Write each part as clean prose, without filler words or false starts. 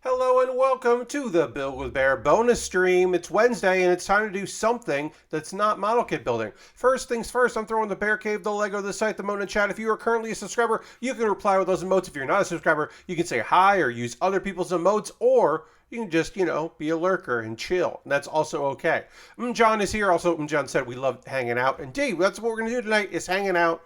Hello and welcome to the Build with Bear bonus stream. It's Wednesday and it's time to do something that's not model kit building. First things first, I'm throwing the Bear Cave, the Lego, the site, the emote in chat. If you are currently a subscriber, you can reply with those emotes. If you're not a subscriber, you can say hi or use other people's emotes, or you can just, be a lurker and chill. And that's also okay. John is here. Also, John said we love hanging out. Indeed, that's what we're going to do tonight is hanging out.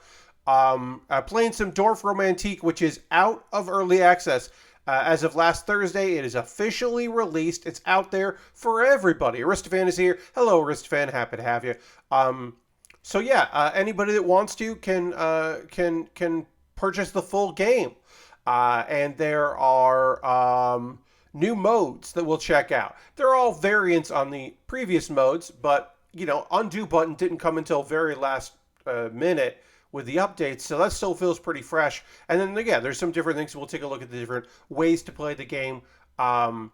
Playing some Dorfromantik, which is out of early access. As of last Thursday, it is officially released. It's out there for everybody. Aristofan is here. Hello, Aristofan. Happy to have you. Anybody that wants to can purchase the full game. And there are new modes that we'll check out. They're all variants on the previous modes, but, undo button didn't come until very last minute with the updates, so that still feels pretty fresh. And then again, there's some different things. We'll take a look at the different ways to play the game. Lord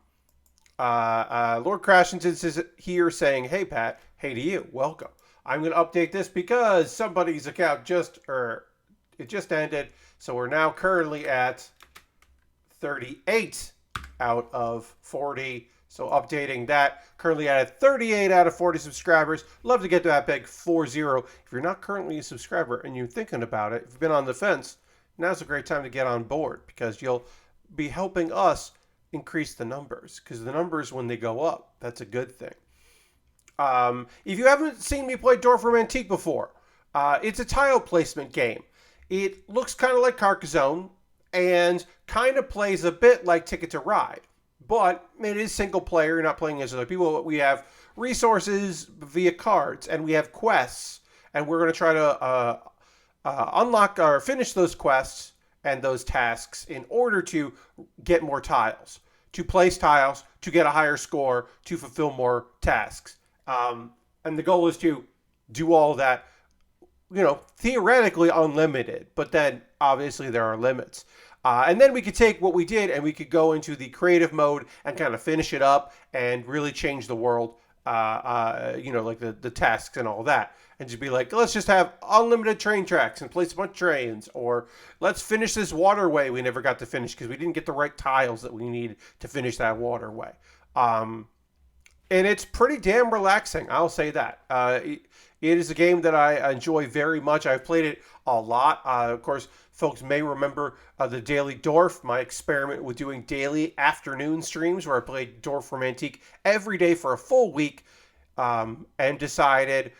Crashington is here saying, "Hey Pat, hey to you, welcome. I'm going to update this because somebody's account just ended, so we're now currently at 38 out of 40." So updating that, currently at 38 out of 40 subscribers. Love to get to that big 40. If you're not currently a subscriber and you're thinking about it, if you've been on the fence, now's a great time to get on board because you'll be helping us increase the numbers. Because the numbers, when they go up, that's a good thing. If you haven't seen me play Dorfromantik before, it's a tile placement game. It looks kind of like Carcassonne and kind of plays a bit like Ticket to Ride. But it is single player. You're not playing as other people. We have resources via cards, and we have quests. And we're going to try to unlock or finish those quests and those tasks in order to get more tiles, to place tiles, to get a higher score, to fulfill more tasks. And the goal is to do all that, theoretically unlimited. But then, obviously, there are limits. And then we could take what we did and we could go into the creative mode and kind of finish it up and really change the world, like the tasks and all that. And just be like, let's just have unlimited train tracks and place a bunch of trains. Or let's finish this waterway we never got to finish because we didn't get the right tiles that we needed to finish that waterway. And it's pretty damn relaxing, I'll say that. It is a game that I enjoy very much. I've played it a lot. Of course, folks may remember the Daily Dorf, my experiment with doing daily afternoon streams where I played Dorfromantik every day for a full week and decided,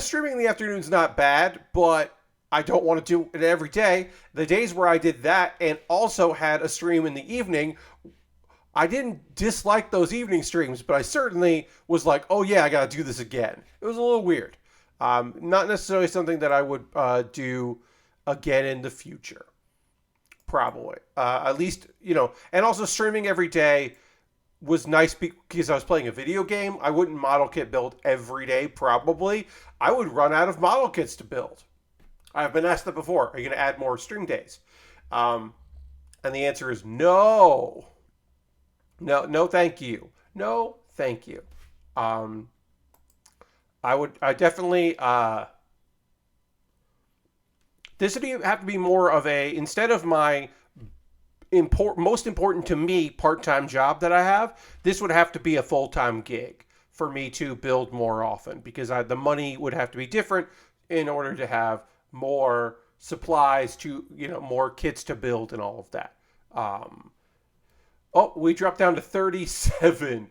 streaming in the afternoon's not bad, but I don't want to do it every day. The days where I did that and also had a stream in the evening, I didn't dislike those evening streams, but I certainly was like, oh yeah, I got to do this again. It was a little weird. Not necessarily something that I would do again in the future. Probably. At least, and also streaming every day was nice because I was playing a video game. I wouldn't model kit build every day, probably. I would run out of model kits to build. I've been asked that before. Are you going to add more stream days? And the answer is no. No, thank you. No, thank you. I definitely, this would have to be more of a, instead of my most important to me part-time job that I have, this would have to be a full-time gig for me to build more often because the money would have to be different in order to have more supplies to, more kits to build and all of that. We dropped down to 37.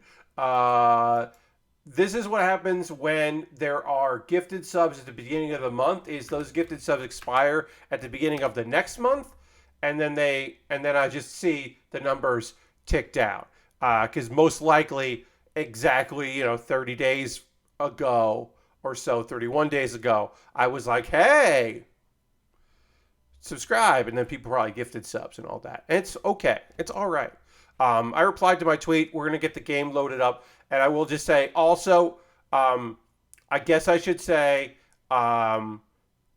This is what happens when there are gifted subs at the beginning of the month. Is those gifted subs expire at the beginning of the next month, and then I just see the numbers tick down. Because most likely, exactly 30 days ago or so, 31 days ago, I was like, hey, subscribe, and then people probably gifted subs and all that. And it's okay. It's all right. I replied to my tweet. We're going to get the game loaded up. And I will just say also, I guess I should say,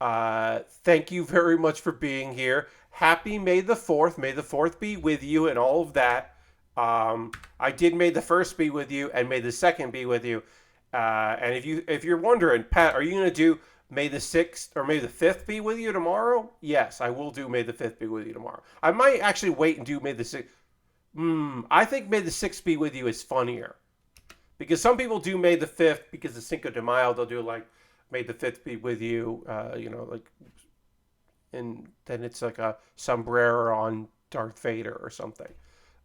thank you very much for being here. Happy May the 4th. May the 4th be with you and all of that. I did May the 1st be with you and May the 2nd be with you. And if you're wondering, Pat, are you going to do May the 6th or May the 5th be with you tomorrow? Yes, I will do May the 5th be with you tomorrow. I might actually wait and do May the 6th. I think May the 6th be with you is funnier. Because some people do May the 5th because of Cinco de Mayo. They'll do like May the 5th be with you, like, and then it's like a sombrero on Darth Vader or something.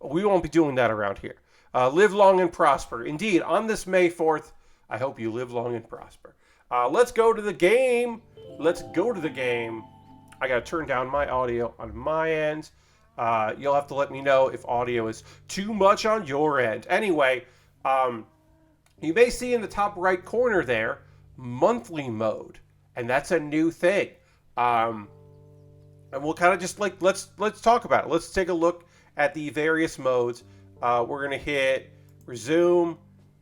We won't be doing that around here. Live long and prosper. Indeed, on this May 4th, I hope you live long and prosper. Let's go to the game. Let's go to the game. I got to turn down my audio on my end. You'll have to let me know if audio is too much on your end. Anyway, you may see in the top right corner there, monthly mode. And that's a new thing. And we'll kind of just like, let's talk about it. Let's take a look at the various modes. We're going to hit resume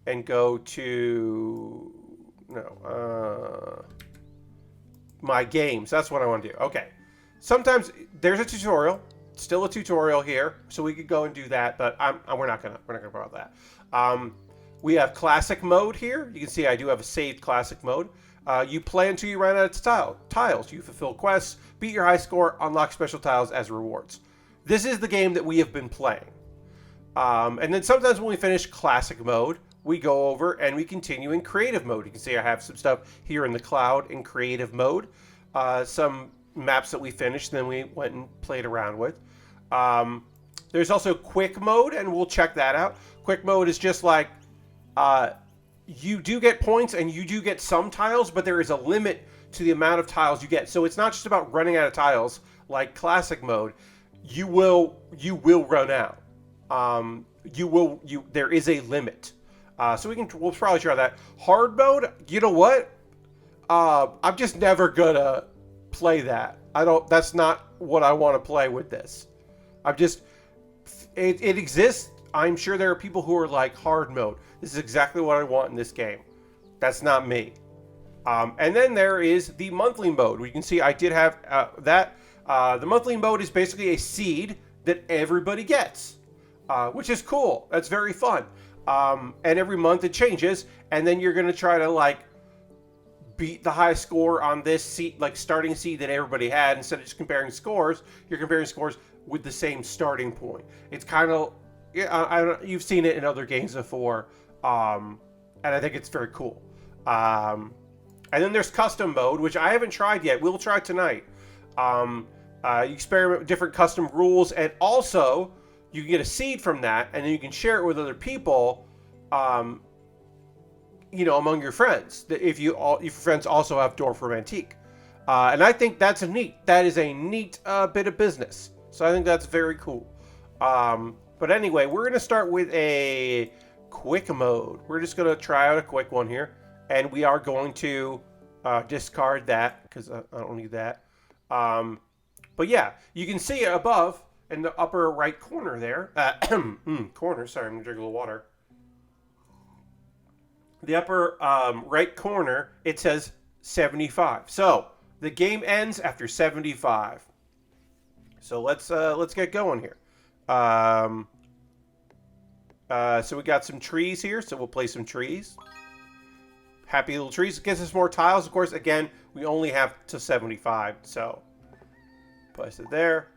and go to, my games. That's what I want to do. Okay. Sometimes there's a tutorial, still a tutorial here, so we could go and do that, but we're not gonna about that. We have classic mode here. You can see I do have a saved classic mode. You play until you run out of tiles. You fulfill quests, beat your high score, unlock special tiles as rewards. This is the game that we have been playing. And then sometimes when we finish classic mode, we go over and we continue in creative mode. You can see I have some stuff here in the cloud in creative mode. Some maps that we finished, then we went and played around with. There's also quick mode, and we'll check that out. Quick mode is just like, you do get points and you do get some tiles, but there is a limit to the amount of tiles you get. So it's not just about running out of tiles like classic mode. You will run out. There is a limit. So we'll probably try that. Hard mode, you know what? I'm just never gonna play that. That's not what I want to play with this. It exists. I'm sure there are people who are like hard mode. This is exactly what I want in this game. That's not me. And then there is the monthly mode. You can see I did have that. The monthly mode is basically a seed that everybody gets, which is cool. That's very fun. And every month it changes, and then you're going to try to like beat the high score on this seed, like starting seed that everybody had. Instead of just comparing scores, you're comparing scores with the same starting point. It's kind of, you've seen it in other games before, and I think it's very cool. And then there's custom mode, which I haven't tried yet. We'll try tonight. You experiment with different custom rules, and also you can get a seed from that, and then you can share it with other people, among your friends. If your friends also have Dorfromantik. And I think that is a neat bit of business. So I think that's very cool. But anyway, we're going to start with a quick mode. We're just going to try out a quick one here. And we are going to discard that because I don't need that. But yeah, you can see above in the upper right corner there. Corner, sorry, I'm going to drink a little water. The upper right corner, it says 75. So the game ends after 75. So let's get going here. So we got some trees here, so we'll place some trees. Happy little trees. It gives us more tiles. Of course, again, we only have to 75, so place it there.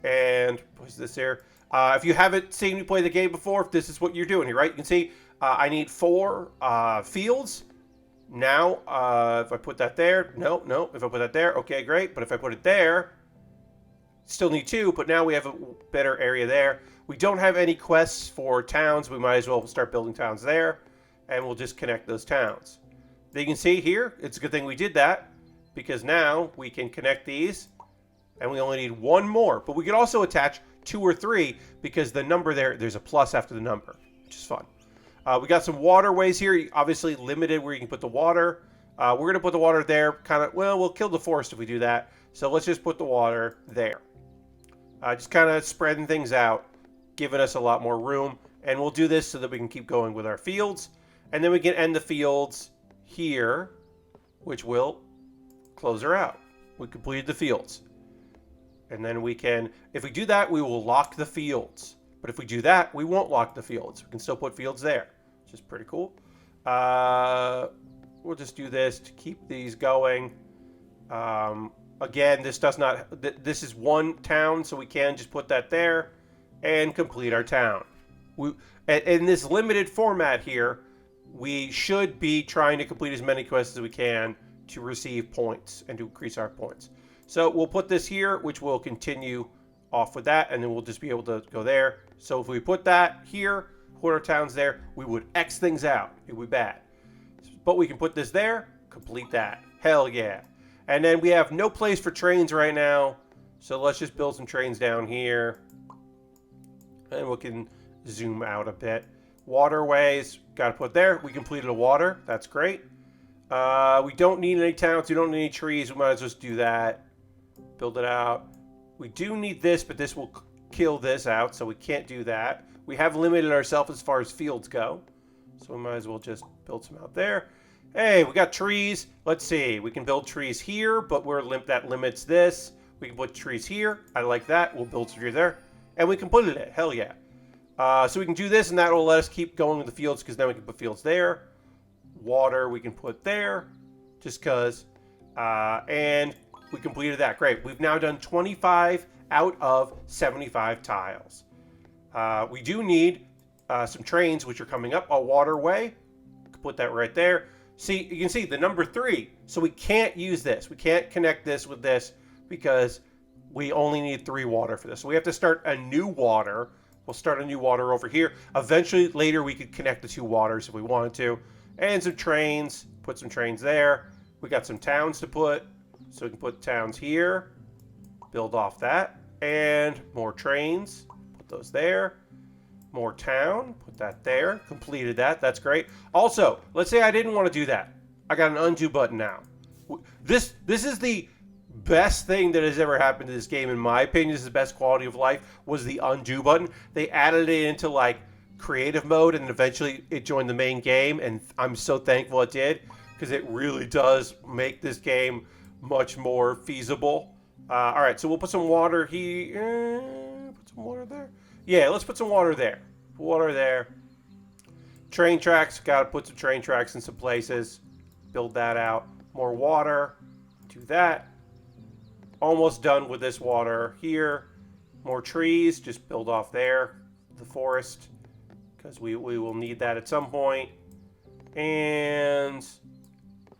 And place this here. If you haven't seen me play the game before, this is what you're doing here, right? You can see I need 4 fields. Now, if I put that there, no. If I put that there, okay, great. But if I put it there, still need 2, but now we have a better area there. We don't have any quests for towns. We might as well start building towns there, and we'll just connect those towns. Then you can see here, it's a good thing we did that, because now we can connect these, and we only need 1 more. But we could also attach 2 or 3, because the number there's a plus after the number, which is fun. We got some waterways here, obviously limited where you can put the water. We're going to put the water there, we'll kill the forest if we do that. So let's just put the water there. Just kind of spreading things out, giving us a lot more room. And we'll do this so that we can keep going with our fields. And then we can end the fields here, which will close her out. We completed the fields. And then we can, if we do that, we will lock the fields. But if we do that, we won't lock the fields. We can still put fields there, which is pretty cool. We'll just do this to keep these going. Again, this is 1 town, so we can just put that there. and complete our town. In this limited format here, we should be trying to complete as many quests as we can to receive points and to increase our points. So we'll put this here, which will continue off with that, and then we'll just be able to go there. So if we put that here, put our towns there, we would X things out. It would be bad. But we can put this there, complete that. Hell yeah. And then we have no place for trains right now, so let's just build some trains down here. And we can zoom out a bit. Waterways, got to put there. We completed a water. That's great. We don't need any towns. We don't need any trees. We might as well just do that. Build it out. We do need this, but this will kill this out, so we can't do that. We have limited ourselves as far as fields go, so we might as well just build some out there. Hey, we got trees. Let's see. We can build trees here, but that limits this. We can put trees here. I like that. We'll build trees there. And we completed it. Hell yeah. So we can do this, and that will let us keep going with the fields, because then we can put fields there. Water we can put there, just because. And we completed that. Great. We've now done 25 out of 75 tiles. We do need some trains, which are coming up. A waterway. Put that right there. See, you can see the number 3. So we can't use this. We can't connect this with this because we only need 3 water for this. So we have to start a new water. We'll start a new water over here. Eventually, later, we could connect the 2 waters if we wanted to. And some trains. Put some trains there. We got some towns to put. So we can put towns here. Build off that. And more trains. Put those there. More town. Put that there. Completed that. That's great. Also, let's say I didn't want to do that. I got an undo button now. This is the best thing that has ever happened to this game, in my opinion. This is the best quality of life, was the undo button. They added it into like creative mode, and eventually it joined the main game, and I'm so thankful it did, because it really does make this game much more feasible. All right, so we'll put some water here. Put some water there. Yeah, let's put some water there. Water there. Train tracks. Got to put some train tracks in some places. Build that out. More water. Do that. Almost done with this water here. More trees. Just build off there. The forest. Because we will need that at some point. And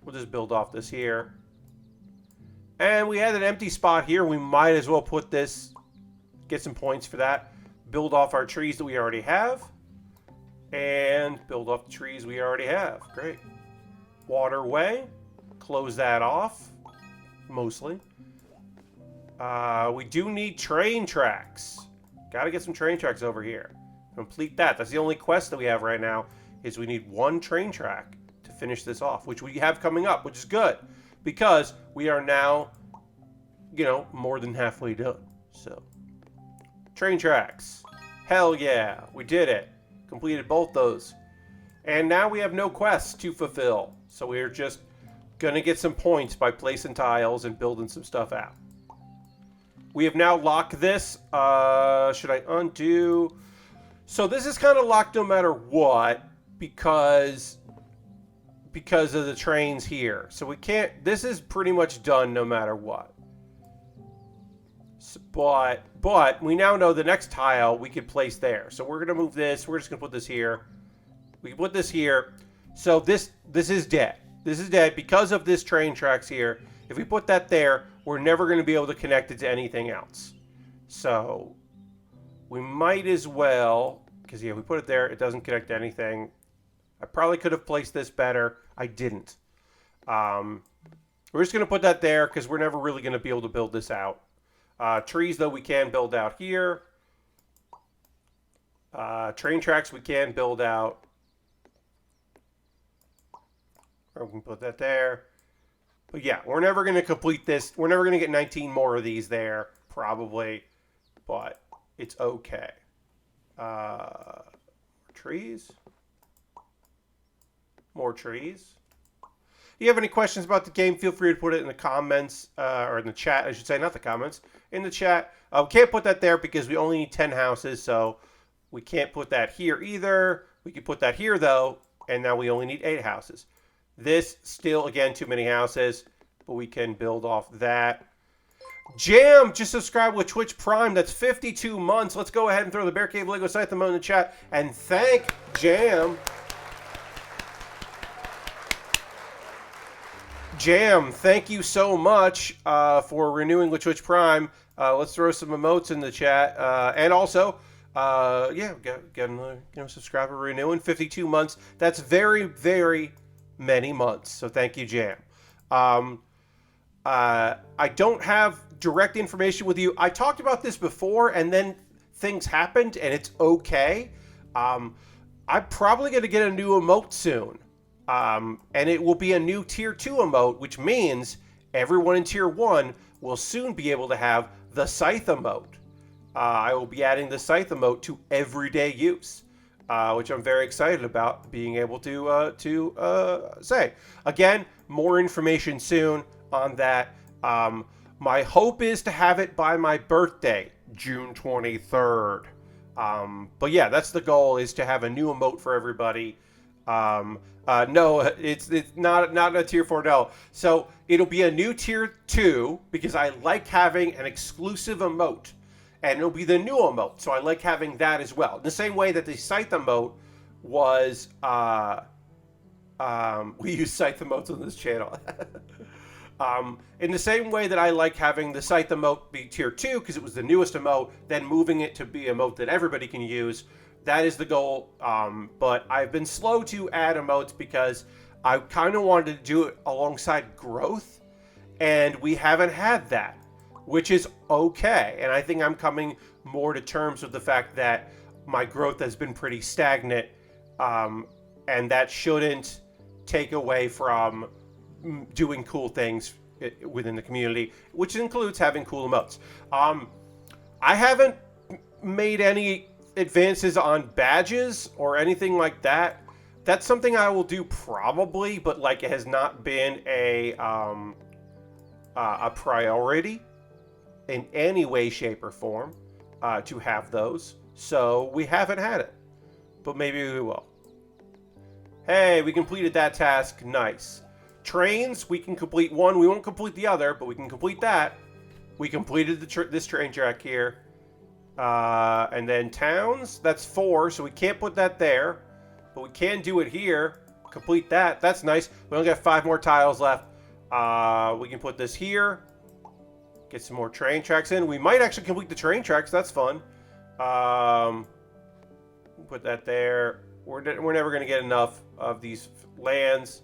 we'll just build off this here. And we had an empty spot here. We might as well put this. Get some points for that. Build off our trees that we already have. And build off the trees we already have. Great. Waterway. Close that off. Mostly. We do need train tracks. Gotta get some train tracks over here. Complete that. That's the only quest that we have right now, is we need 1 train track to finish this off, which we have coming up, which is good, because we are now, more than halfway done. So, train tracks. Hell yeah, we did it. Completed both those. And now we have no quests to fulfill. So we're just gonna get some points by placing tiles and building some stuff out. We have now locked this. Should I undo? So this is kind of locked no matter what, because of the trains here. So we can't, this is pretty much done no matter what. So, but we now know the next tile we could place there. So we're going to move this. We're just going to put this here. We can put this here. So this is dead. This is dead because of this train tracks here. If we put that there, we're never going to be able to connect it to anything else. So we might as well, because yeah, we put it there, it doesn't connect to anything. I probably could have placed this better. I didn't. We're just going to put that there because we're never really going to be able to build this out. Trees, though, we can build out here. Train tracks we can build out. Or we can put that there. But yeah, we're never going to complete this. We're never going to get 19 more of these there, probably. But it's okay. Trees. More trees. If you have any questions about the game, feel free to put it in the comments, or in the chat, I should say, not the comments, in the chat. We can't put that there because we only need 10 houses, so we can't put that here either. We can put that here, though, and now we only need 8 houses. This, still, again, too many houses, but we can build off that. Jam just subscribed with Twitch Prime. That's 52 months. Let's go ahead and throw the Bear Cave Lego Scythe emote in the chat and thank Jam. Jam, thank you so much for renewing with Twitch Prime. Let's throw some emotes in the chat. And also, yeah, get another subscriber renewing. 52 months. That's very, very many months. So thank you, Jam. I don't have direct information with you. I talked about this before, and then things happened, and it's okay. I'm probably going to get a new emote soon. And it will be a new Tier 2 emote, which means everyone in Tier 1 will soon be able to have the Scythe emote. I will be adding the Scythe emote to everyday use, which I'm very excited about being able to say. Again, more information soon on that. My hope is to have it by my birthday, June 23rd. But yeah, that's the goal, is to have a new emote for everybody. No, it's not a Tier 4, no. So it'll be a new Tier 2 because I like having an exclusive emote. And it'll be the new emote, so I like having that as well. In the same way that the Scythe emote was... we use Scythe emotes on this channel. In the same way that I like having the Scythe emote be Tier 2 because it was the newest emote, then moving it to be a emote that everybody can use. That is the goal, but I've been slow to add emotes because I kind of wanted to do it alongside growth, and we haven't had that, which is okay. And I think I'm coming more to terms with the fact that my growth has been pretty stagnant, and that shouldn't take away from doing cool things within the community, which includes having cool emotes. I haven't made any advances on badges or anything like that. That's something I will do probably, but like it has not been a priority in any way, shape, or form to have those. So we haven't had it, but maybe we will. Hey, we completed that task. Nice. Trains, we can complete one. We won't complete the other, but we can complete that. We completed this train track here. And then towns, that's 4, so we can't put that there. But we can do it here. Complete that. That's nice. We only got 5 more tiles left. We can put this here. Get some more train tracks in. We might actually complete the train tracks. That's fun. Put that there. We're never going to get enough of these lands.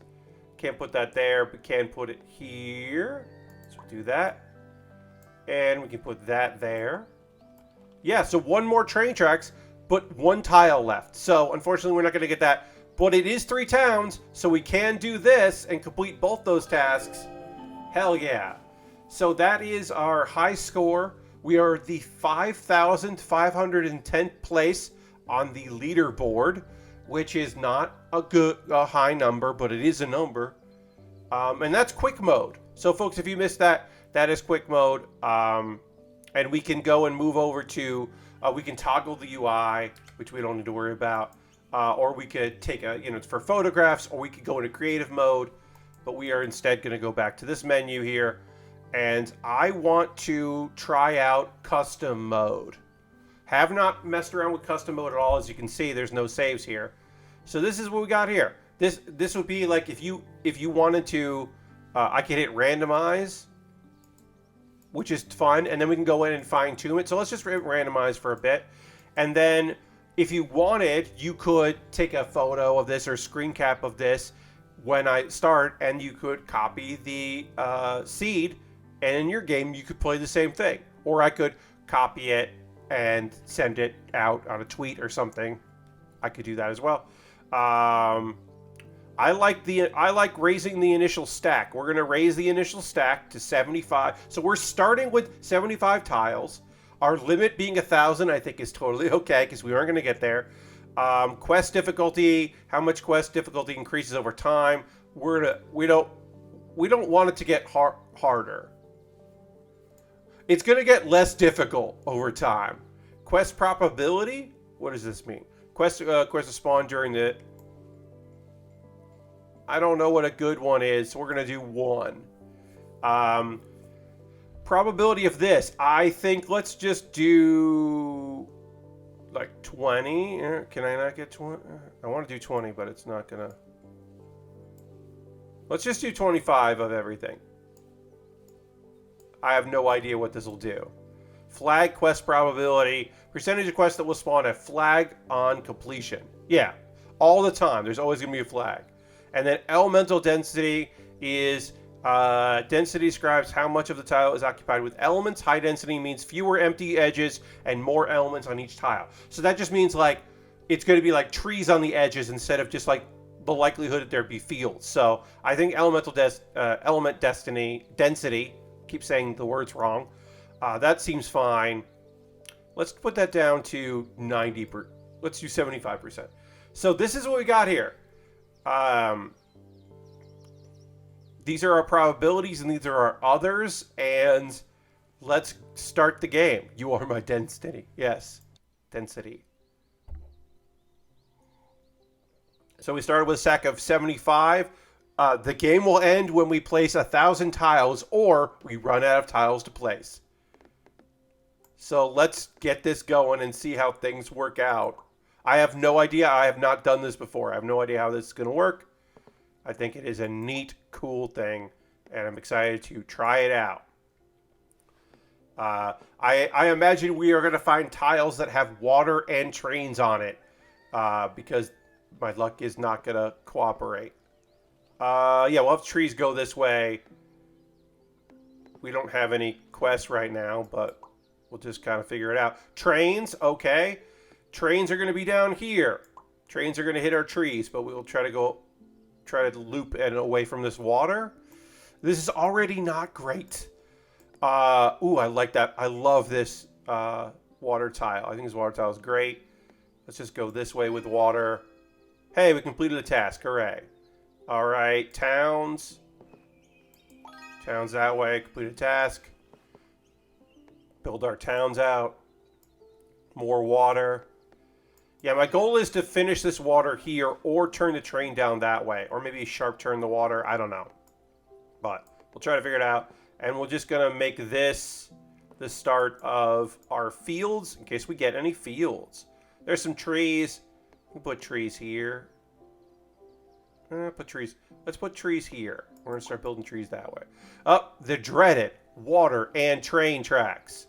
Can't put that there, but can put it here. So do that. And we can put that there. Yeah, so 1 more train tracks, but 1 tile left. So unfortunately, we're not going to get that. But it is 3 towns, so we can do this and complete both those tasks. Hell yeah. So that is our high score. We are the 5,510th place on the leaderboard, which is not a high number, but it is a number. And that's quick mode. So folks, if you missed that, that is quick mode. And we can go and move over to, we can toggle the UI, which we don't need to worry about. Or we could take it's for photographs, or we could go into creative mode. But we are instead going to go back to this menu here. And I want to try out custom mode. Have not messed around with custom mode at all. As you can see, there's no saves here. So this is what we got here. This would be like if you wanted to, I could hit randomize, which is fun, and then we can go in and fine tune it. So let's just randomize for a bit, and then if you wanted, you could take a photo of this or screen cap of this when I start, and you could copy the seed, and in your game you could play the same thing, or I could copy it and send it out on a tweet or something. I could do that as well. I like raising the initial stack. We're going to raise the initial stack to 75. So we're starting with 75 tiles. Our limit being 1,000, I think, is totally okay because we aren't going to get there. Quest difficulty, how much quest difficulty increases over time. We don't want it to get harder. It's going to get less difficult over time. Quest probability, what does this mean? Quest to spawn during the... I don't know what a good one is, so we're going to do 1. Probability of this. I think let's just do like 20. Can I not get 20? I want to do 20, but it's not going to. Let's just do 25 of everything. I have no idea what this will do. Flag quest probability. Percentage of quests that will spawn a flag on completion. Yeah, all the time. There's always going to be a flag. And then elemental density is density describes how much of the tile is occupied with elements. High density means fewer empty edges and more elements on each tile. So that just means like it's going to be like trees on the edges instead of just like the likelihood that there'd be fields. So I think element density. Keep saying the words wrong. That seems fine. Let's put that down to 90. Let's do 75%. So this is what we got here. These are our probabilities and these are our others. And let's start the game. You are my density. Yes, density. So we started with a stack of 75. The game will end when we place 1,000 tiles or we run out of tiles to place. So let's get this going and see how things work out. I have no idea. I have not done this before. I have no idea how this is going to work. I think it is a neat, cool thing, and I'm excited to try it out. I imagine we are going to find tiles that have water and trains on it because my luck is not going to cooperate. Yeah, we'll have trees go this way. We don't have any quests right now, but we'll just kind of figure it out. Trains, okay. Trains are going to be down here. Trains are going to hit our trees, but we'll try to loop and away from this water. This is already not great. Ooh, I like that. I love this water tile. I think this water tile is great. Let's just go this way with water. Hey, we completed the task. Hooray. All right, towns. Towns that way. Completed task. Build our towns out. More water. Yeah, my goal is to finish this water here or turn the train down that way. Or maybe sharp turn the water. I don't know. But we'll try to figure it out. And we're just going to make this the start of our fields in case we get any fields. There's some trees. We'll put trees here. Put trees. Let's put trees here. We're going to start building trees that way. Oh, the dreaded water and train tracks.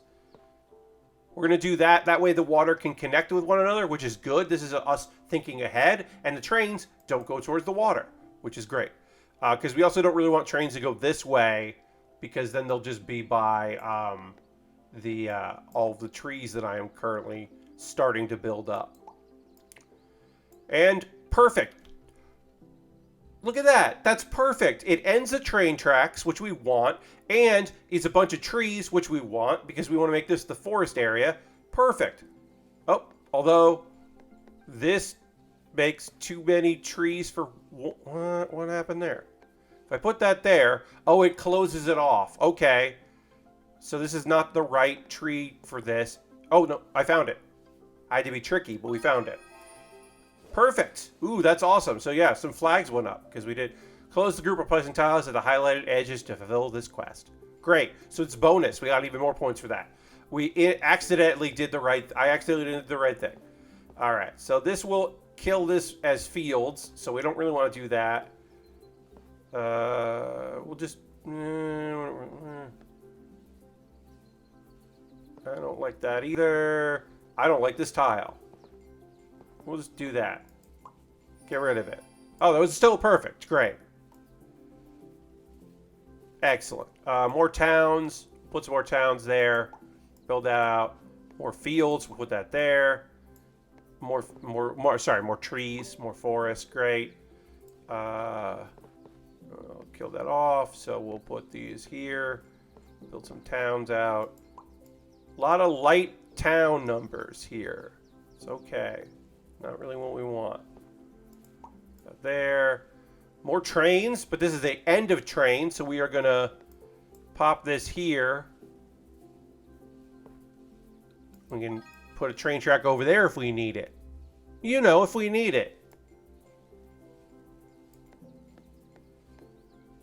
We're going to do that. That way the water can connect with one another, which is good. This is us thinking ahead. And the trains don't go towards the water, which is great. Because we also don't really want trains to go this way because then they'll just be by all of the trees that I am currently starting to build up. And perfect. Look at that. That's perfect. It ends the train tracks, which we want, and it's a bunch of trees, which we want, because we want to make this the forest area. Perfect. Oh, although this makes too many trees for... What happened there? If I put that there... Oh, it closes it off. Okay. So this is not the right tree for this. Oh, no. I found it. I had to be tricky, but we found it. Perfect. Ooh, that's awesome. So yeah, some flags went up because we did close the group of placing tiles at the highlighted edges to fulfill this quest. Great. So it's bonus. We got even more points for that. I accidentally did the right thing. All right. So this will kill this as fields. So we don't really want to do that. We'll just... I don't like that either. I don't like this tile. We'll just do that. Get rid of it. Oh, that was still perfect. Great. Excellent. More towns. Put some more towns there. Build that out. More fields. We'll put that there. More trees. More forest. Great. I'll kill that off. So we'll put these here. Build some towns out. A lot of light town numbers here. It's okay. Not really what we want. There. More trains, but this is the end of train, so we are going to pop this here. We can put a train track over there if we need it. You know, if we need it.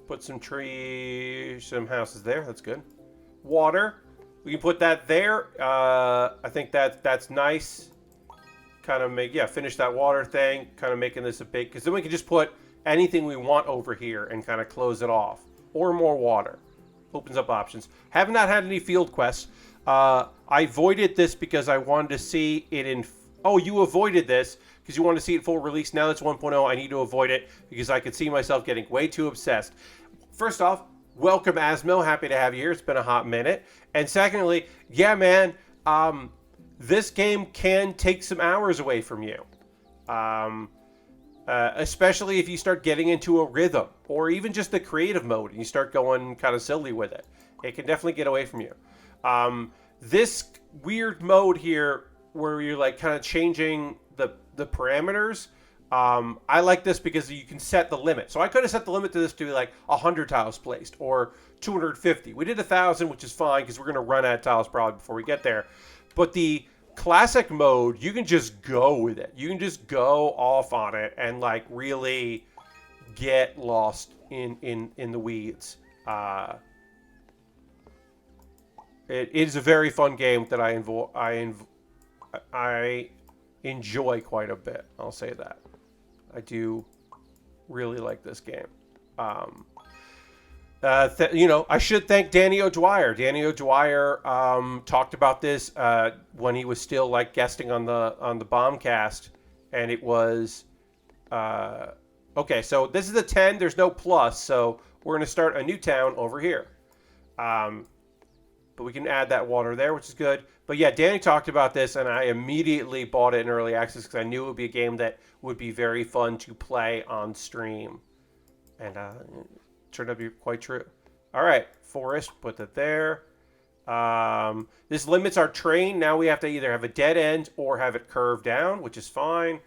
Put some trees, some houses there. That's good. water. We can put that there. I think that's nice. Kind of finish that water thing. Kind of making this a big, because then we can just put anything we want over here and kind of close it off. Or more water. Opens up options. Have not had any field quests. I avoided this because I wanted to see it in... Oh, you avoided this because you wanted to see it full release. Now that's 1.0. I need to avoid it because I could see myself getting way too obsessed. First off, welcome, Asmo. Happy to have you here. It's been a hot minute. And secondly, yeah, man, this game can take some hours away from you. Especially if you start getting into a rhythm or even just the creative mode and you start going kind of silly with it. It can definitely get away from you. This weird mode here where you're like kind of changing the parameters, I like this because you can set the limit. So I could have set the limit to this to be like 100 tiles placed or 250. We did 1,000, which is fine because we're going to run out of tiles probably before we get there. But the classic mode, you can just go with it. You can just go off on it and like really get lost in the weeds. It is a very fun game that I enjoy quite a bit. I'll say that. I do really like this game. I should thank Danny O'Dwyer. Danny O'Dwyer talked about this when he was still like guesting on the Bombcast, and it was okay. So this is a 10. There's no plus, so we're gonna start a new town over here. But we can add that water there, which is good. But yeah, Danny talked about this, and I immediately bought it in early access because I knew it would be a game that would be very fun to play on stream, and it turned out to be quite true. All right, forest, put that there. This limits our train. Now we have to either have a dead end or have it curved down, which is fine.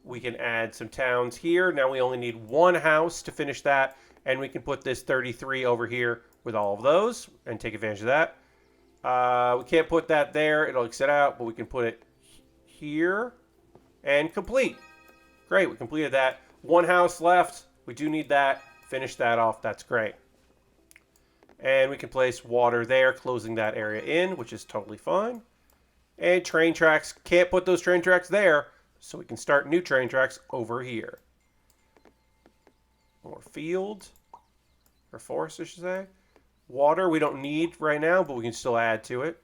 We can add some towns here. Now we only need one house to finish that, and we can put this 33 over here with all of those and take advantage of that. We can't put that there. It'll exit out, but we can put it here and complete. Great, we completed that. One house left. We do need that. Finish that off. That's great. And we can place water there, closing that area in, which is totally fine. And train tracks. Can't put those train tracks there, so we can start new train tracks over here. More field. Or forest, I should say. Water we don't need right now, but we can still add to it.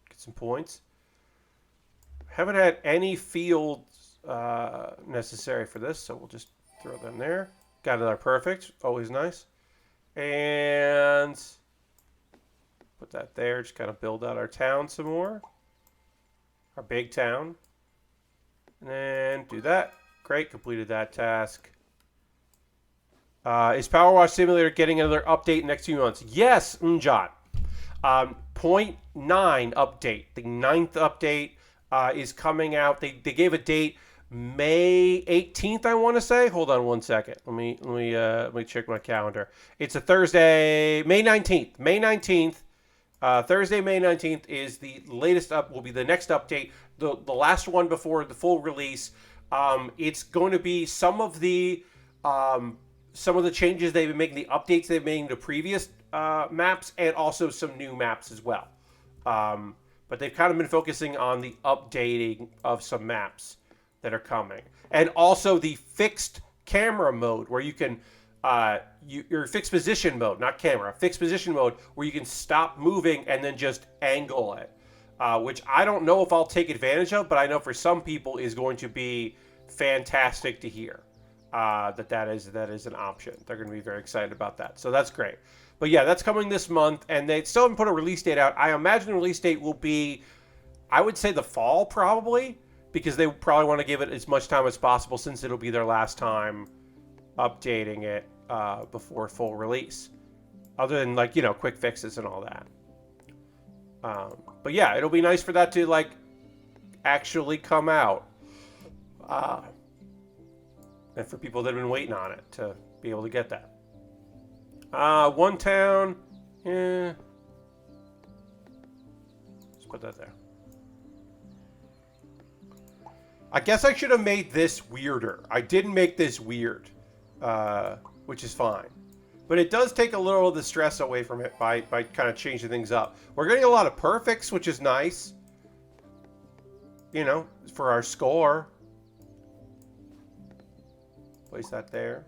Get some points. Haven't had any fields necessary for this, so we'll just throw them there. Got another perfect. Always nice. And put that there. Just kind of build out our town some more. Our big town. And then do that. Great. Completed that task. Is Power Wash Simulator getting another update next few months? Yes, John. 0.9 update. The 9th update is coming out. They gave a date, May 18th, I want to say. Hold on one second. Let me check my calendar. It's a Thursday, May 19th. May 19th. Thursday, May 19th is the latest will be the next update. The last one before the full release. It's going to be some of the changes they've been making, the updates they've made to previous maps, and also some new maps as well. But they've kind of been focusing on the updating of some maps that are coming. And also the fixed camera mode, where you can, your fixed position mode, not camera, fixed position mode, where you can stop moving and then just angle it. Which I don't know if I'll take advantage of, but I know for some people is going to be fantastic to hear. That is an option. They're going to be very excited about that. So that's great. But yeah, that's coming this month, and they still haven't put a release date out. I imagine the release date will be, I would say the fall probably, because they probably want to give it as much time as possible since it'll be their last time updating it before full release. Other than like, quick fixes and all that. But yeah, it'll be nice for that to like actually come out. And for people that have been waiting on it to be able to get that. One town. Yeah. Let's put that there. I guess I should have made this weirder. I didn't make this weird, which is fine. But it does take a little of the stress away from it by kind of changing things up. We're getting a lot of perfects, which is nice. You know, for our score. Place that there.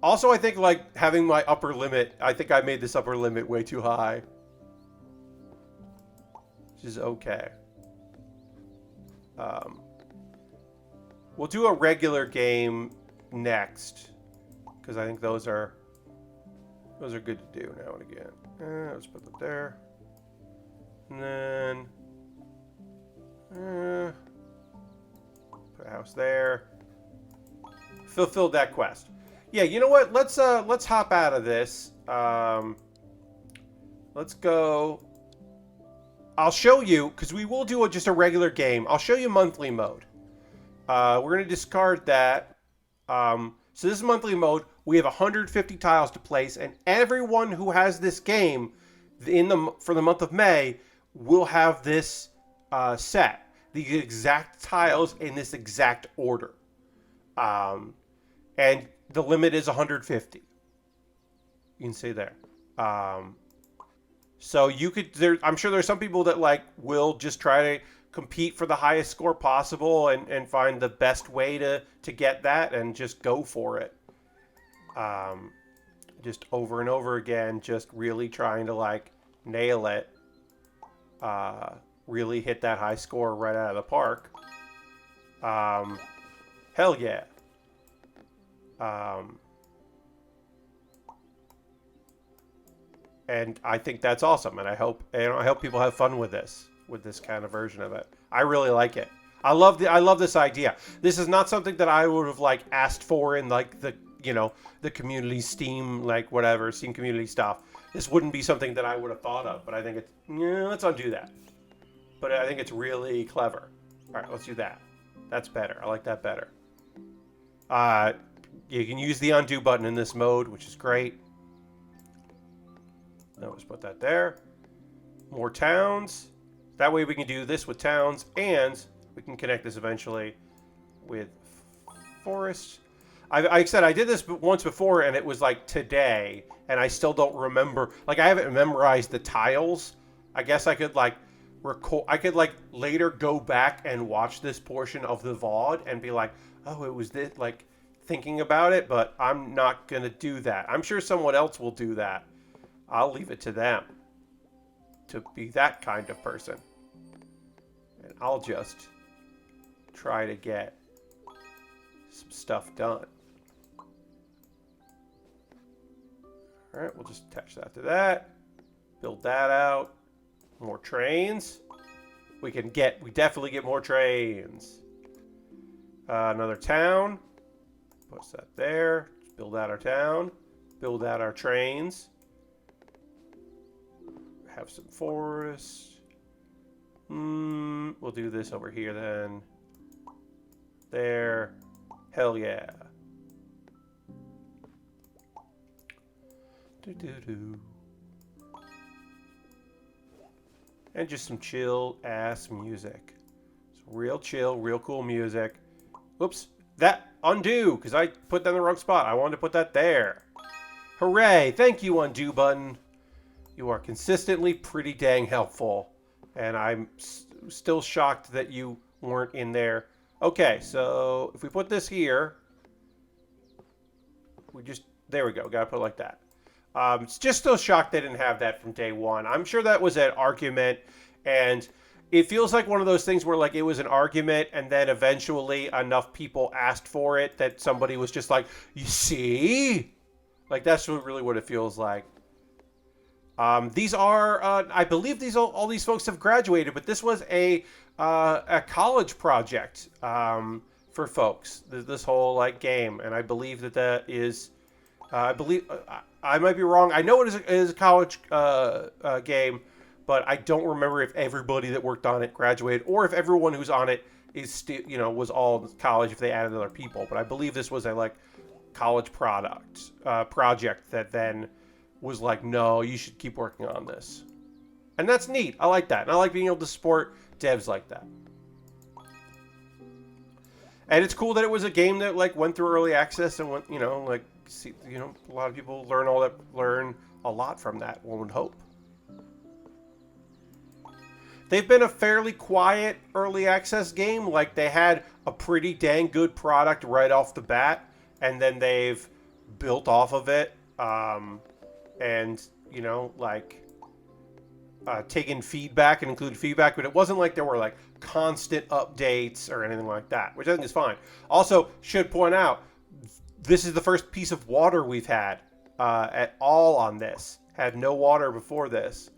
Also, I think, like, having my upper limit, I think I made this upper limit way too high. Which is okay. We'll do a regular game next. Because I think those are good to do now and again. Let's put that there. And then... put a house there. Fulfilled that quest. Yeah, you know what? Let's hop out of this. Let's go. I'll show you, because we will do just a regular game. I'll show you monthly mode. We're going to discard that. So this is monthly mode. We have 150 tiles to place, and everyone who has this game for the month of May will have this set. The exact tiles in this exact order. And the limit is 150. You can see there. So you could, I'm sure there's some people that like will just try to compete for the highest score possible and find the best way to get that and just go for it. Just over and over again, just really trying to like nail it. Really hit that high score right out of the park. Hell yeah. And I think that's awesome, and I hope people have fun with this kind of version of it. I really like it. I love this idea. This is not something that I would have like asked for in like the community Steam, like whatever Steam community stuff. This wouldn't be something that I would have thought of, but I think let's undo that. But I think it's really clever. All right, let's do that. That's better. I like that better. You can use the undo button in this mode, which is great. Now let's put that there. More towns. That way we can do this with towns, and we can connect this eventually with forests. Like I said, I did this once before, and it was like today, and I still don't remember. Like I haven't memorized the tiles. I guess I could like later go back and watch this portion of the VOD and be like, oh, it was this, like thinking about it, but I'm not gonna do that. I'm sure someone else will do that. I'll leave it to them to be that kind of person. And I'll just try to get some stuff done. Alright, we'll just attach that to that. Build that out. More trains. We definitely get more trains. Another town. Put that there. Just build out our town. Build out our trains. Have some forests. We'll do this over here then. There. Hell yeah. Do-do-do. And just some chill ass music. It's real chill, real cool music. Oops. That undo, because I put that in the wrong spot. I wanted to put that there. Hooray. Thank you, undo button. You are consistently pretty dang helpful. And I'm still shocked that you weren't in there. Okay, so if we put this here, there we go. Gotta put it like that. It's just still shocked they didn't have that from day one. I'm sure that was an argument, and it feels like one of those things where like it was an argument, and then eventually enough people asked for it that somebody was just like, you see? Like that's really what it feels like. These are, I believe all these folks have graduated, but this was a college project for folks. This whole like game, and I believe that is, I might be wrong. I know it is a college game, but I don't remember if everybody that worked on it graduated, or if everyone who's on it is still, was all college if they added other people. But I believe this was a like college project that then was like, no, you should keep working on this. And that's neat. I like that. And I like being able to support devs like that. And it's cool that it was a game that like went through early access and went, like see, you know, a lot of people learn a lot from that. One would hope. They've been a fairly quiet early access game. Like they had a pretty dang good product right off the bat, and then they've built off of it. And you know, like taken feedback and included feedback, but it wasn't like there were like constant updates or anything like that, which I think is fine. Also, should point out, this is the first piece of water we've had at all on this. Had no water before this,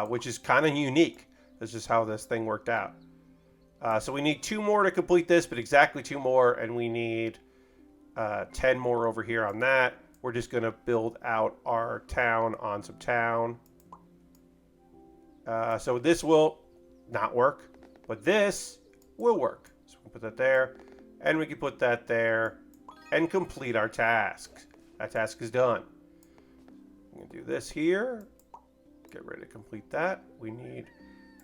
which is kind of unique. That's just how this thing worked out. So we need 2 more to complete this, but exactly 2 more, and we need 10 more over here on that. We're just going to build out our town on some town. So this will not work, but this will work. So we'll put that there, and we can put that there, and complete our task. That task is done. I'm going to do this here. Get ready to complete that. We need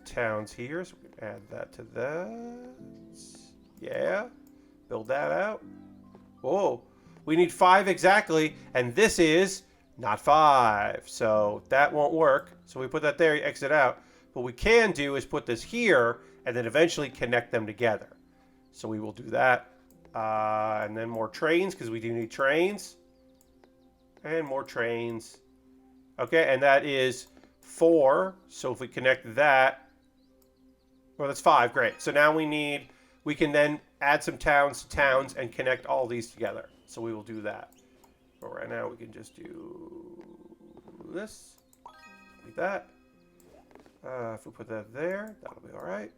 towns here, so we can add that to that. Yeah. Build that out. Whoa. We need 5 exactly, and this is not 5. So that won't work. So we put that there, exit out. What we can do is put this here, and then eventually connect them together. So we will do that. And then more trains, because we do need trains. And more trains. Okay, and that is 4. So if we connect that, well, that's 5. Great. So now we can then add some towns to towns and connect all these together. So we will do that. But right now we can just do this, like that. If we put that there, that'll be all right.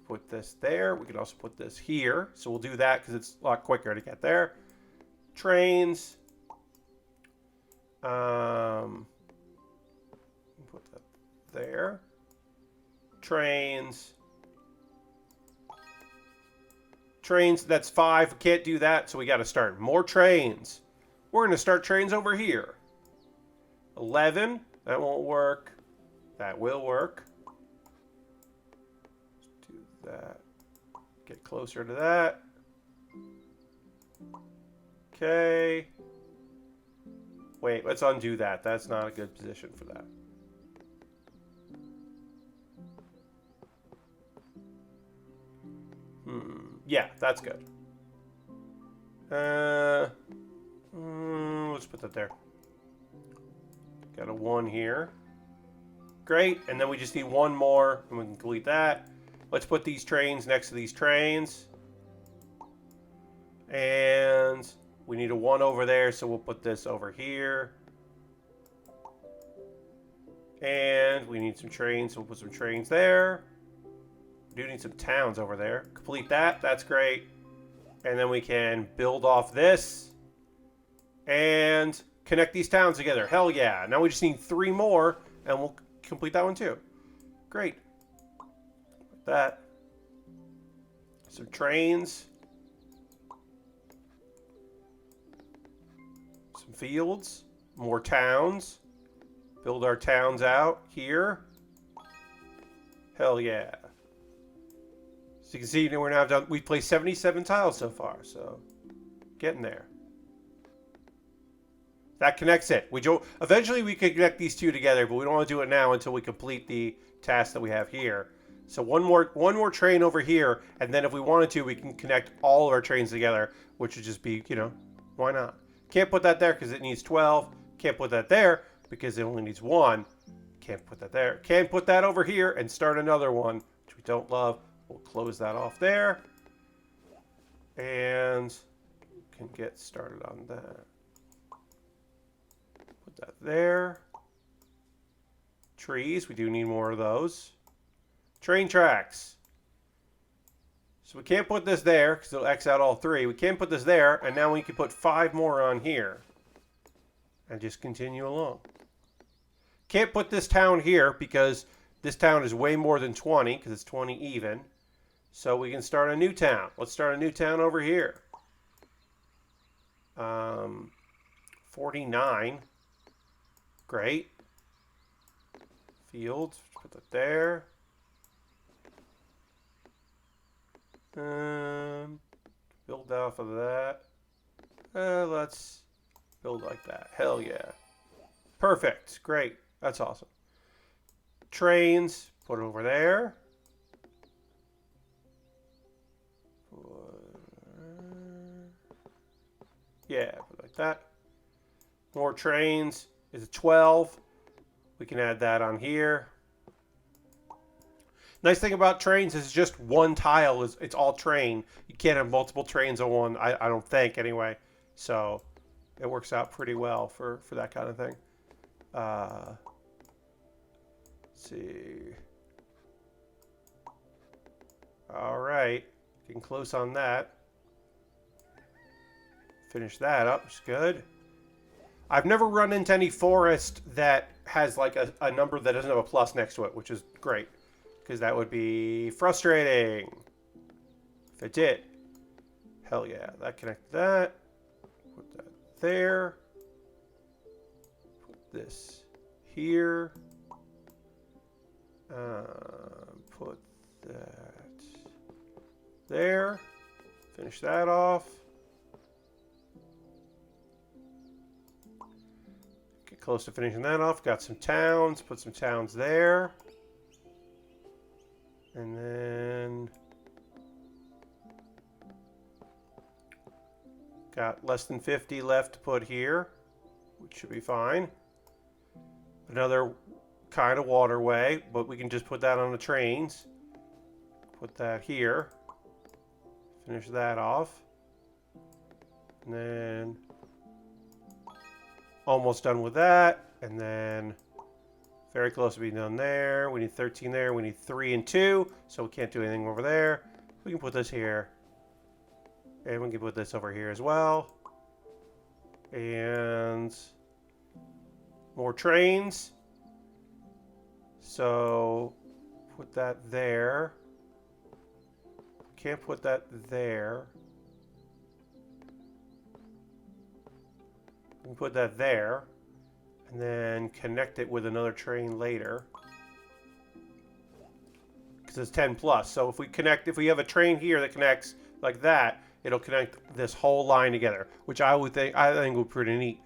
Put this there. We can also put this here. So we'll do that because it's a lot quicker to get there. Trains. Put that there. Trains. Trains, that's 5. We can't do that, so we got to start more trains. We're going to start trains over here. 11. That won't work. That will work. Let's do that. Get closer to that. Okay. Wait, let's undo that. That's not a good position for that. Yeah, that's good. Let's put that there. Got a 1 here. Great, and then we just need 1 more, and we can complete that. Let's put these trains next to these trains. And we need a 1 over there, so we'll put this over here. And we need some trains, so we'll put some trains there. We do need some towns over there. Complete that, that's great. And then we can build off this. And connect these towns together. Hell yeah. Now we just need 3 more, and we'll complete that one too. Great. Like that. Some trains. Some fields. More towns. Build our towns out here. Hell yeah. So you can see we're now done. We've placed 77 tiles so far, so getting there. That connects it. Eventually we can connect these 2 together, but we don't want to do it now until we complete the task that we have here. So one more train over here, and then if we wanted to, we can connect all of our trains together, which would just be, you know, why not? Can't put that there because it needs 12. Can't put that there because it only needs 1. Can't put that there. Can't put that over here and start another one, which we don't love. We'll close that off there. And can get started on that. Put that there. Trees, we do need more of those. Train tracks. So we can't put this there because it'll X out all 3. We can't put this there, and now we can put 5 more on here. And just continue along. Can't put this town here because this town is way more than 20 because it's 20 even. So we can start a new town. Let's start a new town over here. 49. Great. Fields. Put that there. Build off of that. Let's Build like that. Hell yeah. Perfect. Great. That's awesome. Trains. Put it over there. Yeah, put it like that. More trains is a 12. We can add that on here. Nice thing about trains is just one tile. It's all train. You can't have multiple trains on one, I don't think, anyway. So it works out pretty well for that kind of thing. Let's see. All right. Getting close on that. Finish that up. It's good. I've never run into any forest that has like a number that doesn't have a plus next to it, which is great. Because that would be frustrating. If it did. Hell yeah. That connect that. Put that there. Put this here. Put that there. Finish that off. Get close to finishing that off. Got some towns. Put some towns there. And then got less than 50 left to put here, which should be fine. Another kind of waterway, but we can just put that on the trains. Put that here. Finish that off. And then almost done with that. And then very close to being done there. We need 13 there. We need 3 and 2, so we can't do anything over there. We can put this here. And we can put this over here as well. And more trains. So put that there. Can't put that there. We can put that there. And then connect it with another train later. Because it's 10 plus. So if we have a train here that connects like that, it'll connect this whole line together, which I think would be pretty neat.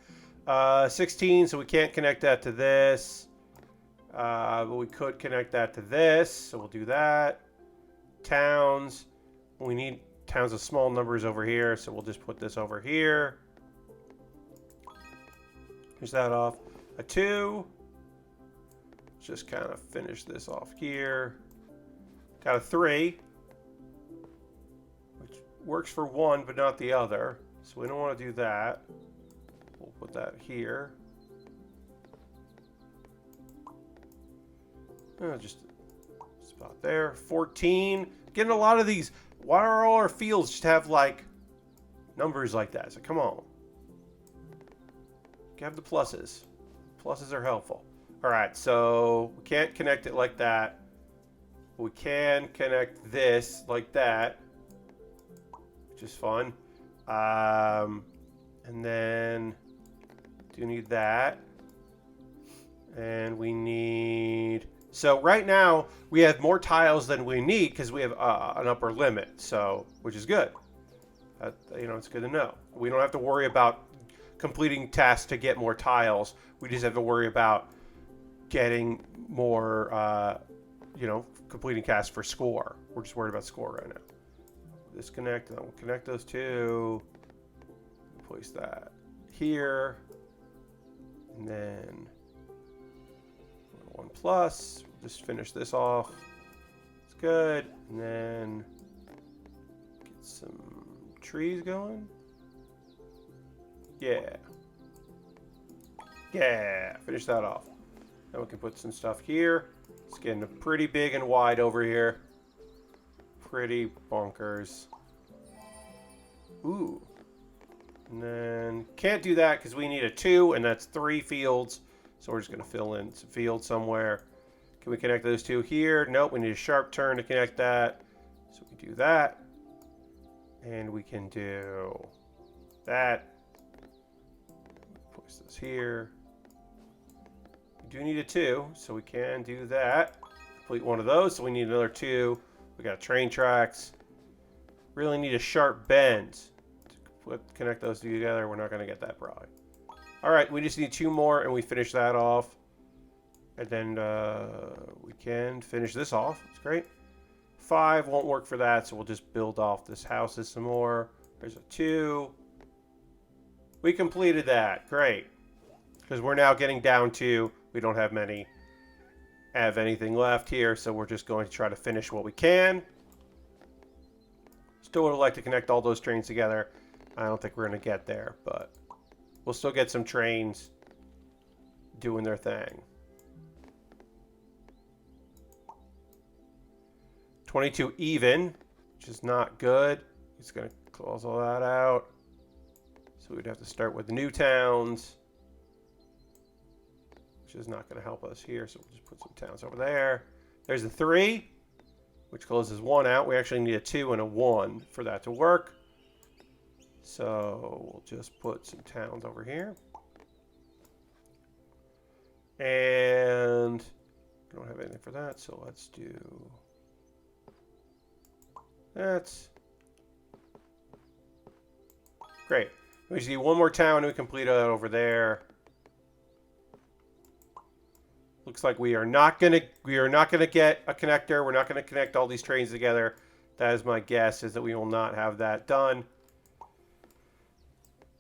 16, so we can't connect that to this. But we could connect that to this, so we'll do that. Towns. We need towns of small numbers over here, so we'll just put this over here. Finish that off. A 2. Just kind of finish this off here. Got a 3. Which works for one, but not the other. So we don't want to do that. We'll put that here. Just about there. 14. Getting a lot of these. Why are all our fields just have like numbers like that? So come on. Have the pluses. Pluses are helpful. All right, so we can't connect it like that. We can connect this like that, which is fun. And then do need that. And we need... So right now, we have more tiles than we need because we have an upper limit, so which is good. It's good to know. We don't have to worry about completing tasks to get more tiles. We just have to worry about getting more, completing tasks for score. We're just worried about score right now. Disconnect, and then we'll connect those two. Place that here. And then 1 plus. We'll just finish this off. It's good. And then get some trees going. Yeah. Yeah. Finish that off. Now we can put some stuff here. It's getting pretty big and wide over here. Pretty bonkers. Ooh. And then can't do that because we need a 2, and that's 3 fields. So we're just going to fill in some fields somewhere. Can we connect those 2 here? Nope, we need a sharp turn to connect that. So we do that. And we can do that. Place this here. We do need a 2, so we can do that. Complete one of those, so we need another 2. We got train tracks. Really need a sharp bend. To connect those two together. We're not going to get that probably. All right, we just need 2 more, and we finish that off. And then we can finish this off. It's great. 5 won't work for that, so we'll just build off this house some more. There's a 2. We completed that. Great. Because we're now getting down to, we don't have anything left here, so we're just going to try to finish what we can. Still would like to connect all those trains together. I don't think we're going to get there, but we'll still get some trains doing their thing. 22 even, which is not good. It's going to close all that out. So we'd have to start with the new towns, which is not going to help us here. So we'll just put some towns over there. There's the 3, which closes 1 out. We actually need a 2 and a 1 for that to work. So we'll just put some towns over here. And we don't have anything for that, so let's do that. Great. We just need 1 more town and we complete that over there. Looks like we are not gonna get a connector. We're not gonna connect all these trains together. That is my guess, is that we will not have that done.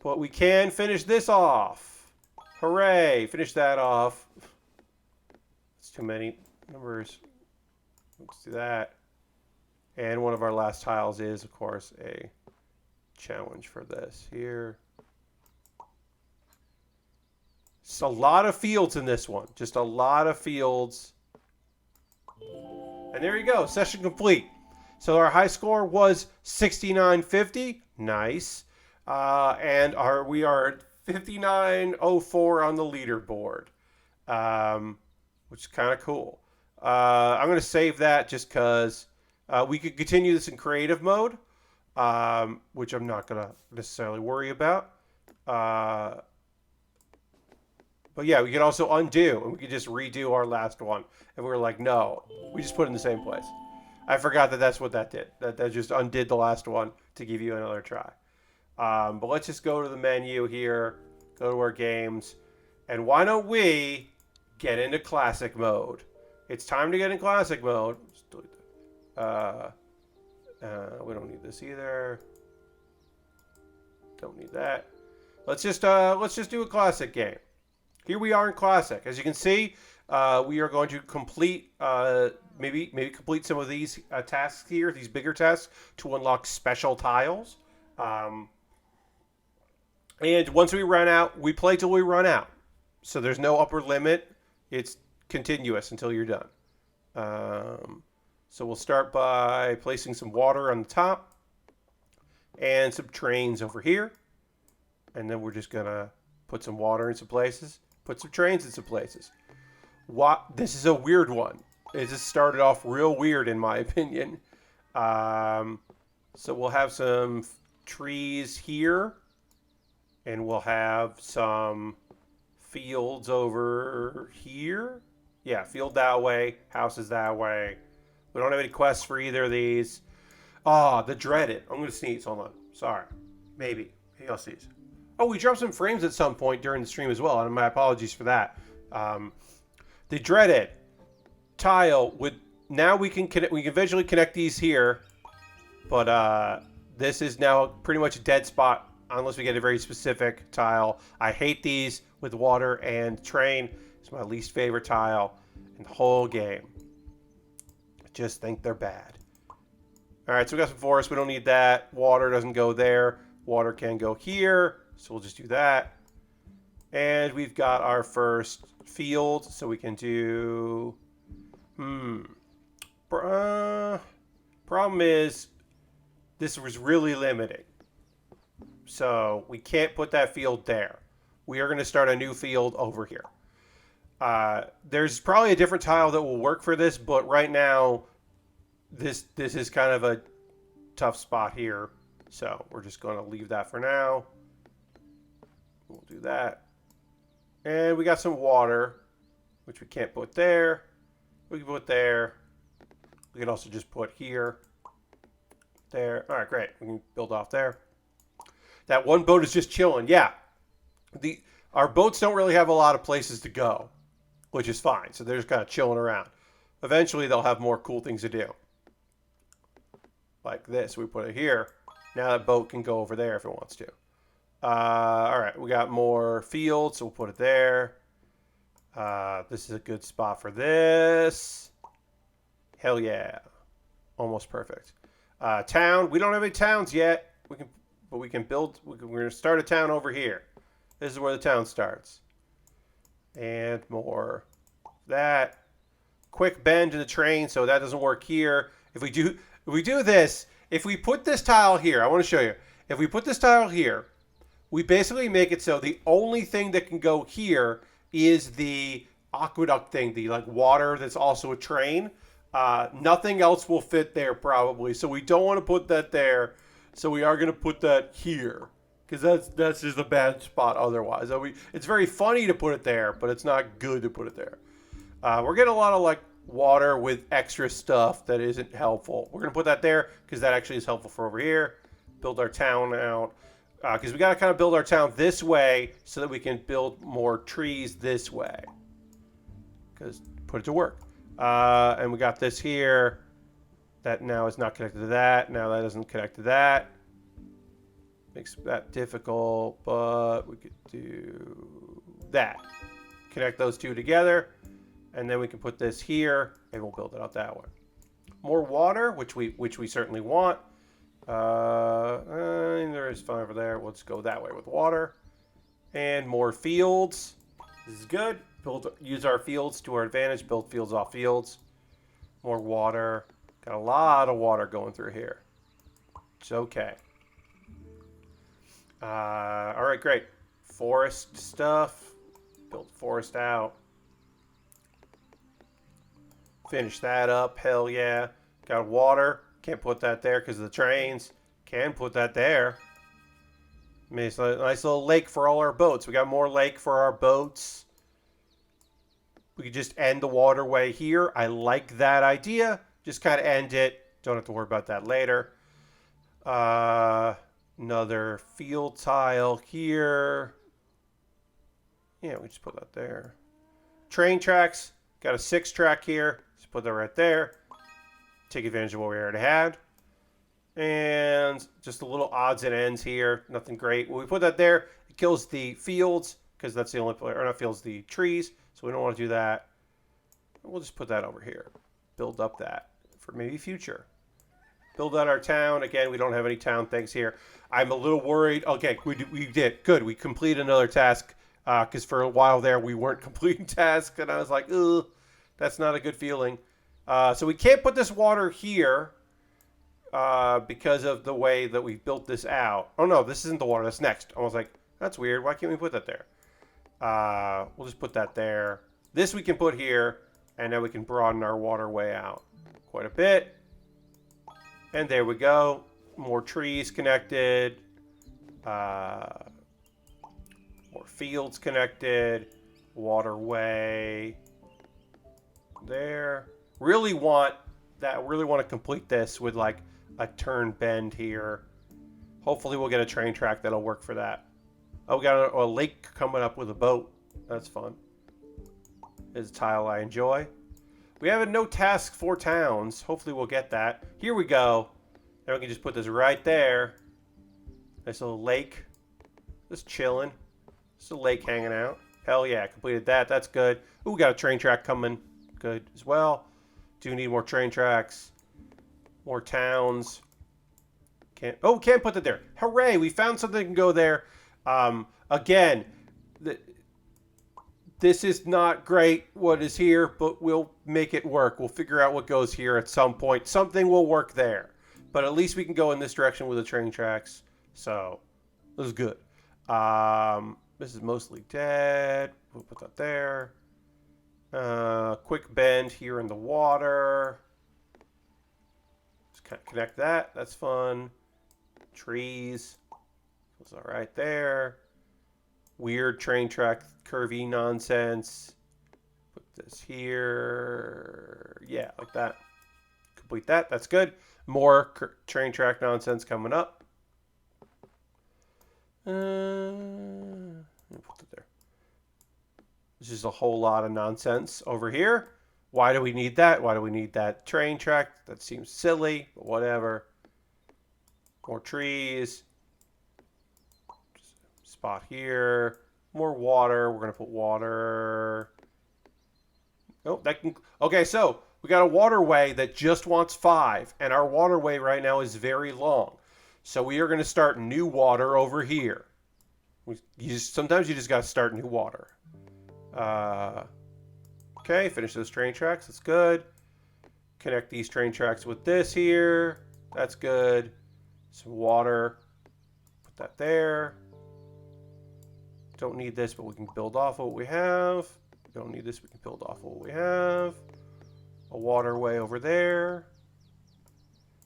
But we can finish this off. Hooray! Finish that off. It's too many numbers. Let's do that. And one of our last tiles is, of course, a challenge for this here. Just a lot of fields in this one. Just a lot of fields. And there you go. Session complete. So our high score was 6950. Nice. And we are at 5904 on the leaderboard, which is kind of cool. I'm going to save that just because we could continue this in creative mode, which I'm not going to necessarily worry about. But yeah, we could also undo, and we could just redo our last one. And we were like, no, we just put it in the same place. I forgot that that's what that did. That just undid the last one to give you another try. But let's just go to the menu here, go to our games, and why don't we get into classic mode? It's time to get in classic mode. Just delete that. We don't need this either. Don't need that. Let's just do a classic game. Here we are in classic. As you can see, we are going to complete maybe complete some of these tasks here, these bigger tasks, to unlock special tiles. And once we run out, we play till we run out. So there's no upper limit. It's continuous until you're done. So we'll start by placing some water on the top and some trains over here. And then we're just going to put some water in some places, put some trains in some places. This is a weird one. It just started off real weird in my opinion. So we'll have some trees here. And we'll have some fields over here. Yeah, field that way, houses that way. We don't have any quests for either of these. Oh, the dreaded. I'm going to sneeze. Hold on. Sorry. Maybe I'll sneeze. Oh, we dropped some frames at some point during the stream as well, and my apologies for that. The dreaded tile would... Now we can visually connect these here, but this is now pretty much a dead spot unless we get a very specific tile. I hate these with water and train. It's my least favorite tile in the whole game. I just think they're bad. All right, so we got some forest. We don't need that. Water doesn't go there. Water can go here, so we'll just do that. And we've got our first field, so we can do... Problem is, this was really limiting. So we can't put that field there. We are going to start a new field over here. There's probably a different tile that will work for this, but right now, this is kind of a tough spot here. So we're just going to leave that for now. We'll do that. And we got some water, which we can't put there. We can put there. We can also just put here. There. All right, great. We can build off there. That one boat is just chilling. Yeah. Our boats don't really have a lot of places to go, which is fine. So they're just kind of chilling around. Eventually, they'll have more cool things to do. Like this, we put it here. Now that boat can go over there if it wants to. All right, we got more fields, so we'll put it there. This is a good spot for this. Hell yeah. Almost perfect. Town. We don't have any towns yet. But we can build. We're going to start a town over here. This is where the town starts. And more. That. Quick bend to the train, so that doesn't work here. If we do this, if we put this tile here, I want to show you. If we put this tile here, we basically make it so the only thing that can go here is the aqueduct thing, the like water that's also a train. Nothing else will fit there probably, so we don't want to put that there. So we are going to put that here because that's just a bad spot otherwise. It's very funny to put it there, but it's not good to put it there. We're getting a lot of like water with extra stuff that isn't helpful. We're going to put that there because that actually is helpful for over here. Build our town out. Because we got to kind of build our town this way so that we can build more trees this way. Because put it to work. And we got this here. That now is not connected to that. Now that doesn't connect to that. Makes that difficult, but we could do that. Connect those two together. And then we can put this here, and we'll build it out that way. More water, which we certainly want. There is fun over there. We'll just go that way with water. And more fields. This is good. Use our fields to our advantage. Build fields off fields. More water. Got a lot of water going through here. It's okay. All right, great. Forest stuff. Build forest out. Finish that up. Hell yeah. Got water. Can't put that there because of the trains. Can put that there. Nice little lake for all our boats. We got more lake for our boats. We could just end the waterway here. I like that idea. Just kind of end it. Don't have to worry about that later. Another field tile here. Yeah, we just put that there. Train tracks. Got a 6-track here. Just put that right there. Take advantage of what we already had. And just a little odds and ends here. Nothing great. When we put that there, it kills the fields because that's the only place, or not fields, the trees. So we don't want to do that. We'll just put that over here. Build up that for maybe future. Build out our town. Again, we don't have any town things here. I'm a little worried. Okay, we did. Good. We completed another task because for a while there we weren't completing tasks. And I was like, ugh, that's not a good feeling. So we can't put this water here because of the way that we built this out. Oh, no, this isn't the water. That's next. I was like, that's weird. Why can't we put that there? We'll just put that there. This we can put here, and then we can broaden our waterway out quite a bit. And there we go. More trees connected. More fields connected. Waterway. There. Really want to complete this with like a turn bend here. Hopefully we'll get a train track that'll work for that. Oh, we got a lake coming up with a boat. That's fun. It's a tile I enjoy. We have no task for towns. Hopefully we'll get that. Here we go. Now we can just put this right there. Nice little lake. Just chilling. Just a lake hanging out. Hell yeah, completed that. That's good. Ooh, we got a train track coming. Good as well. Do need more train tracks. More towns. Can't put that there. Hooray, we found something that can go there. Again, this is not great what is here, but we'll make it work. We'll figure out what goes here at some point. Something will work there. But at least we can go in this direction with the train tracks. So, this is good. This is mostly dead. We'll put that there. Quick bend here in the water. Just kind of connect that. That's fun. Trees. That's all right there. Weird train track curvy nonsense. Put this here. Yeah, like that. Complete that. That's good. More train track nonsense coming up. Put it there. This is a whole lot of nonsense over here. Why do we need that? Why do we need that train track? That seems silly, but whatever. More trees. Spot here. More water. We're going to put water. Oh, that can. Okay, so we got a waterway that just wants 5, and our waterway right now is very long. So we are going to start new water over here. Sometimes you just got to start new water. Okay, finish those train tracks. That's good. Connect these train tracks with this here. That's good. Some water. Put that there. Don't need this, but we can build off what we have. Don't need this, we can build off what we have. A waterway over there.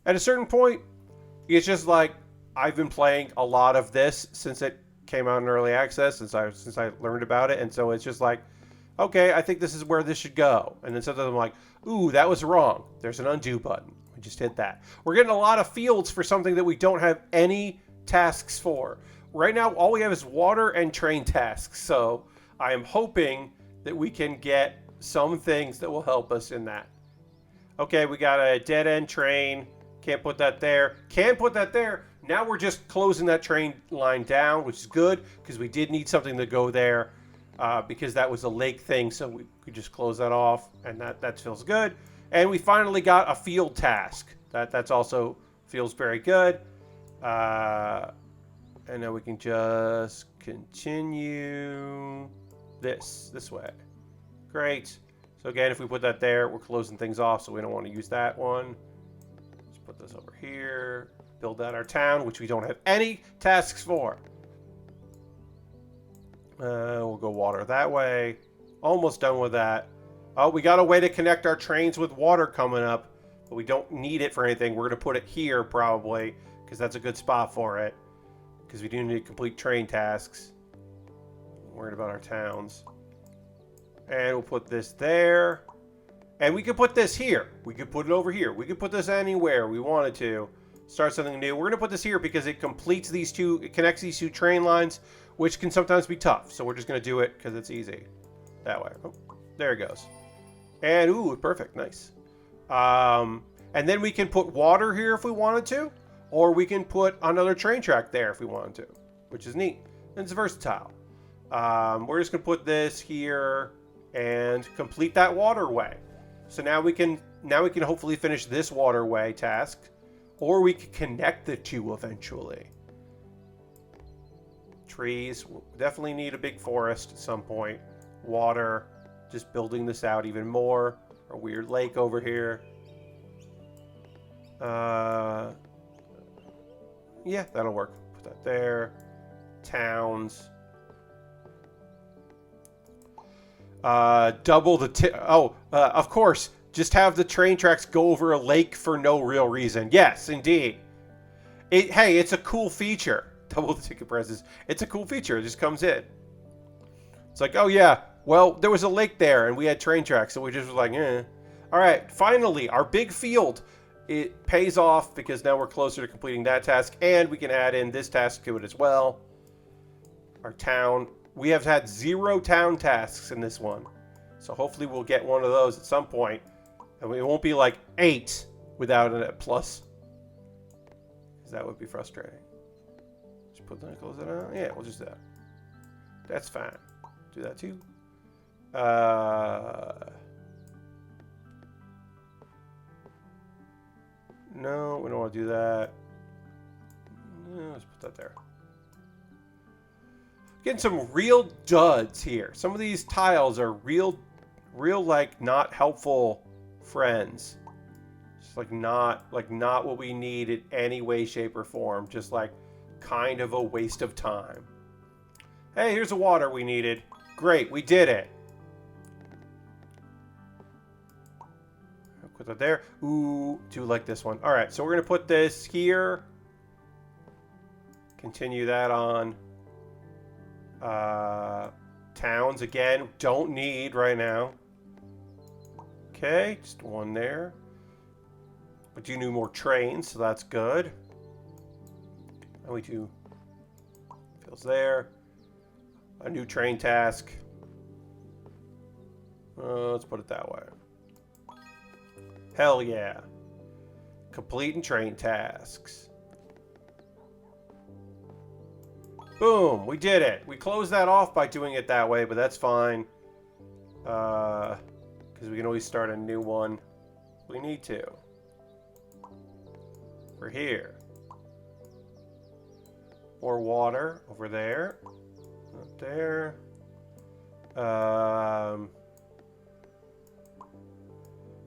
At a certain point, it's just like I've been playing a lot of this since it came out in early access, since I learned about it, and so it's just like, okay, I think this is where this should go. And then sometimes I'm like, ooh, that was wrong. There's an undo button. We just hit that. We're getting a lot of fields for something that we don't have any tasks for. Right now, all we have is water and train tasks. So I am hoping that we can get some things that will help us in that. Okay, we got a dead-end train. Can't put that there. Can't put that there. Now we're just closing that train line down, which is good, because we did need something to go there, because that was a lake thing, so we could just close that off, and that feels good. And we finally got a field task. That's also feels very good. And now we can just continue this way. Great. So again, if we put that there, we're closing things off, so we don't want to use that one. Let's put this over here. Build out our town, which we don't have any tasks for. We'll go water that way. Almost done with that. Oh, we got a way to connect our trains with water coming up, but we don't need it for anything. We're going to put it here probably, because that's a good spot for it. Because we do need to complete train tasks. I'm worried about our towns. And we'll put this there. And we could put this here. We could put it over here. We could put this anywhere we wanted to. Start something new. We're going to put this here because it completes these two, it connects these two train lines, which can sometimes be tough. So we're just going to do it because it's easy. That way. Oh, there it goes. And, ooh, perfect. Nice. And then we can put water here if we wanted to. Or we can put another train track there if we wanted to, which is neat. And it's versatile. We're just going to put this here and complete that waterway. So now we can hopefully finish this waterway task. Or we can connect the two eventually. Trees. We'll definitely need a big forest at some point. Water. Just building this out even more. A weird lake over here. Yeah, that'll work. Put that there. Towns. Double the of course. Just have the train tracks go over a lake for no real reason. Yes, indeed. Hey, it's a cool feature. Double the ticket prices. It's a cool feature. It just comes in. It's like, oh yeah, well, there was a lake there and we had train tracks, so we just was like, eh. All right, finally, our big field. It pays off because now we're closer to completing that task, and we can add in this task to it as well. Our town. We have had 0 town tasks in this one. So hopefully we'll get one of those at some point. And it won't be like 8 without a plus. Because that would be frustrating. Just put that, close it out. Yeah, we'll just do that. That's fine. Do that too. No, we don't want to do that. No, let's put that there. Getting some real duds here. Some of these tiles are real like not helpful friends. Just like not what we need in any way, shape, or form. Just like kind of a waste of time. Hey, here's the water we needed. Great, we did it. Put that there. Ooh, do like this one. All right, so we're gonna put this here. Continue that on. Towns again. Don't need right now. Okay, just one there. But you need more trains, so that's good. And we do feels there. A new train task. Let's put it that way. Hell yeah. Complete and train tasks. Boom, we did it. We closed that off by doing it that way, but that's fine. Because we can always start a new one if we need to. We're here. More water over there. Not there.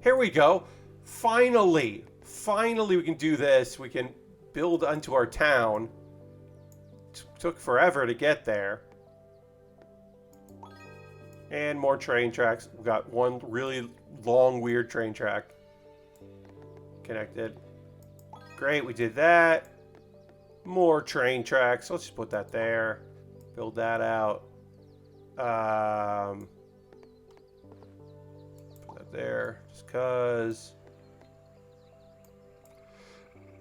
Here we go. Finally we can do this. We can build onto our town. Took forever to get there. And more train tracks. We've got one really long, weird train track connected. Great, we did that. More train tracks. Let's just put that there. Build that out. Put that there. Just cause.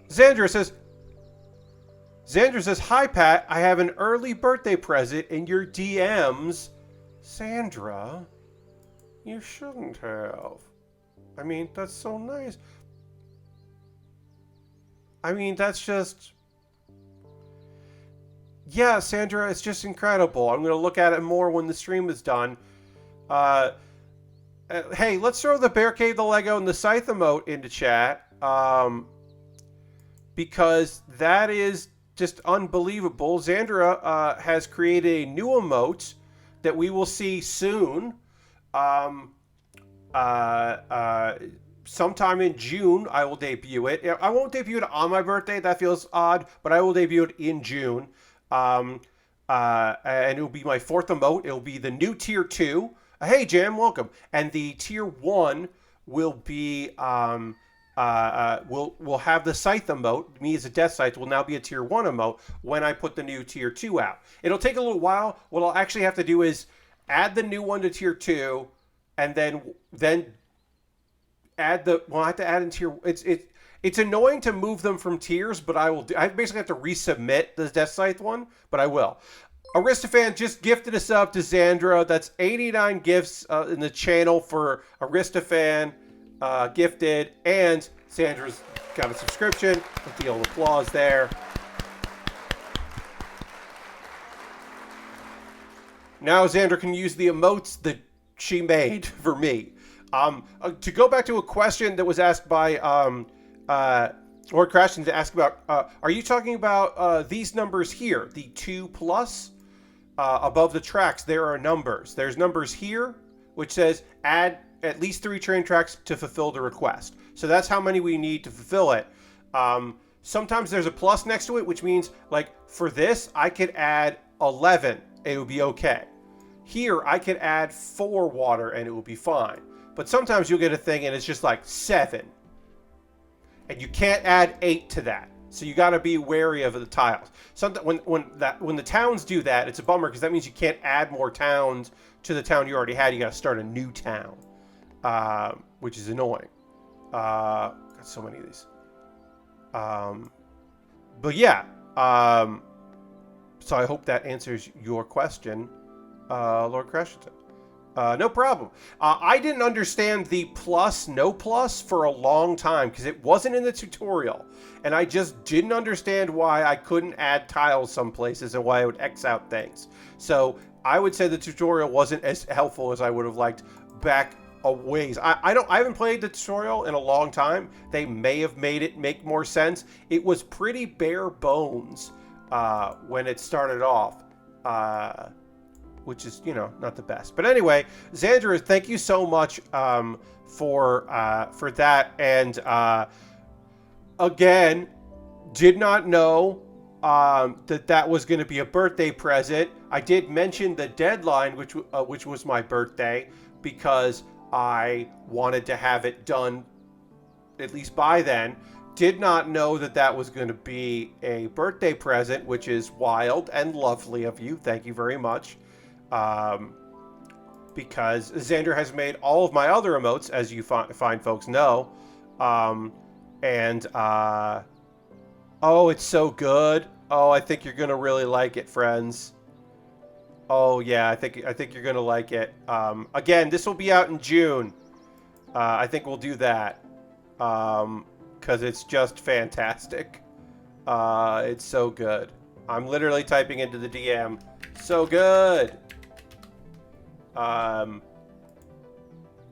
Xandra says, "Hi Pat, I have an early birthday present in your DMs." Sandra, you shouldn't have. I mean, that's so nice. I mean, that's just... Yeah, Sandra, it's just incredible. I'm going to look at it more when the stream is done. Hey, let's throw the Bear Cave, the Lego, and the Scythe emote into chat. Because that is just unbelievable. Xandra has created a new emote that we will see soon. Sometime in June, I will debut it. I won't debut it on my birthday. That feels odd, but I will debut it in June. And it will be my 4th emote. It will be the new Tier 2. Hey, Jam, welcome. And the Tier 1 will be... we'll have the Scythe emote. Me as a Death Scythe will now be a Tier 1 emote when I put the new Tier 2 out. It'll take a little while. What I'll actually have to do is add the new one to Tier 2, and then add the... Well, I have to add in Tier... It's annoying to move them from tiers, but I basically have to resubmit the Death Scythe one, but I will. Aristofan just gifted us up to Xandra. That's 89 gifts in the channel for Aristofan. Gifted, and Sandra's got a subscription with the old applause there. Now Xandra can use the emotes that she made for me. To go back to a question that was asked by Lord Crashton to ask about, are you talking about these numbers here, the 2+? Above the tracks, there are numbers. There's numbers here, which says add at least 3 train tracks to fulfill the request. So that's how many we need to fulfill it. Sometimes there's a plus next to it, which means, like, for this, I could add 11. It would be okay. Here, I could add 4 water, and it would be fine. But sometimes you'll get a thing, and it's just like 7. And you can't add 8 to that. So you got to be wary of the tiles. When the towns do that, it's a bummer, because that means you can't add more towns to the town you already had. You got to start a new town. Which is annoying. Got so many of these. But yeah. So I hope that answers your question, Lord Crashington. No problem. I didn't understand the plus, no plus for a long time because it wasn't in the tutorial. And I just didn't understand why I couldn't add tiles some places and why I would X out things. So I would say the tutorial wasn't as helpful as I would have liked back a ways. I haven't played the tutorial in a long time. They may have made it make more sense. It was pretty bare bones when it started off, which is, you know, not the best. But anyway, Xandra, thank you so much for that. And again, did not know that was going to be a birthday present. I did mention the deadline, which was my birthday, because I wanted to have it done at least by then. Did not know that was going to be a birthday present, which is wild and lovely of you. Thank you very much. Because Xandra has made all of my other emotes, as you fine folks know. Oh, it's so good. Oh, I think you're going to really like it, friends. Oh yeah, I think you're gonna like it. Again, this will be out in June. I think we'll do that because it's just fantastic. It's so good. I'm literally typing into the DM. So good. Um,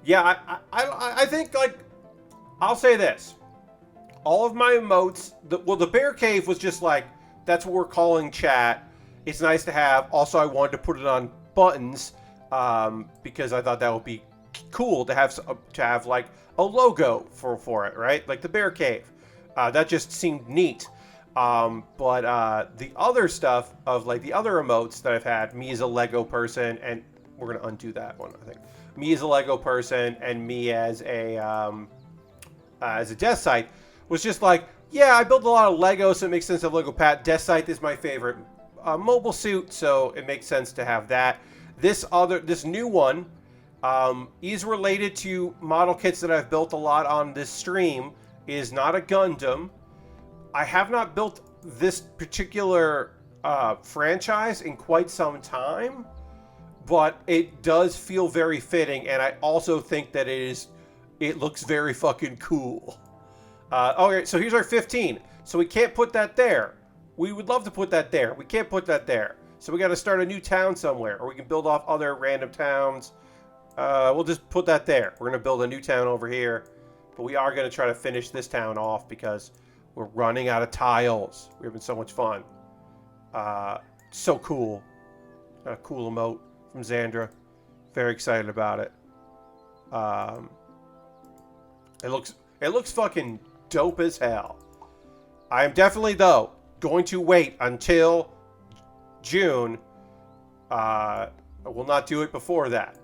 yeah, I think like I'll say this. All of my emotes. The bear cave was just like that's what we're calling chat. It's nice to have. Also, I wanted to put it on buttons because I thought that would be cool to have like a logo for it, right? Like the bear cave. That just seemed neat. But the other stuff of like the other emotes that I've had, me as a Lego person, and we're gonna undo that one, I think. Me as a Lego person and me as a death site was just like, yeah, I built a lot of Lego, so it makes sense to have Lego Pat. Death site is my favorite mobile suit, so it makes sense to have that. This new one is related to model kits that I've built a lot on this stream. Is not a Gundam. I have not built this particular franchise in quite some time, but it does feel very fitting, and I also think that it looks very fucking cool. Okay, so here's our 15. So we can't put that there. We would love to put that there. We can't put that there. So we got to start a new town somewhere, or we can build off other random towns. We'll just put that there. We're going to build a new town over here, but we are going to try to finish this town off because we're running out of tiles. We're having so much fun. So cool. A cool emote from Xandra. Very excited about it. It looks fucking dope as hell. I am definitely, though, going to wait until June. I will not do it before that.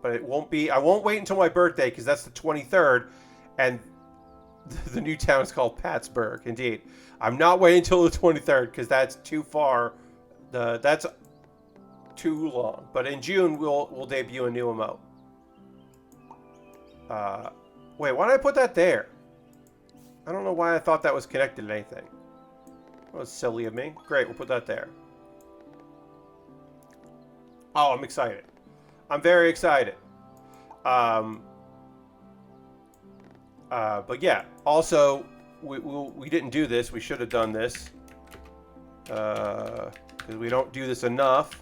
But it won't be... I won't wait until my birthday, because that's the 23rd. And the new town is called Pattsburgh, indeed. I'm not waiting until the 23rd, because that's too far. That's too long. But in June, we'll debut a new emote. Wait, why did I put that there? I don't know why I thought that was connected to anything. That was silly of me. Great, we'll put that there. Oh, I'm excited. I'm very excited. But yeah, also, we didn't do this. We should have done this. Because we don't do this enough.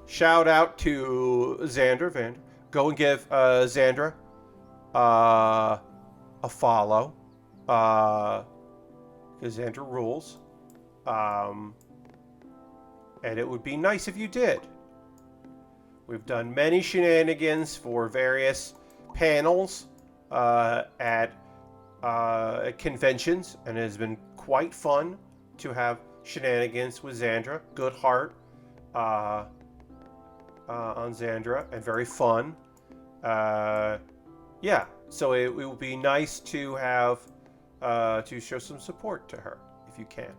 Shout out to Xandra. Go and give Xandra a follow. Because Xandra rules. And it would be nice if you did. We've done many shenanigans for various panels at conventions, and it has been quite fun to have shenanigans with Xandra. Good heart on Xandra, and very fun. Yeah, so it will be nice to have to show some support to her if you can.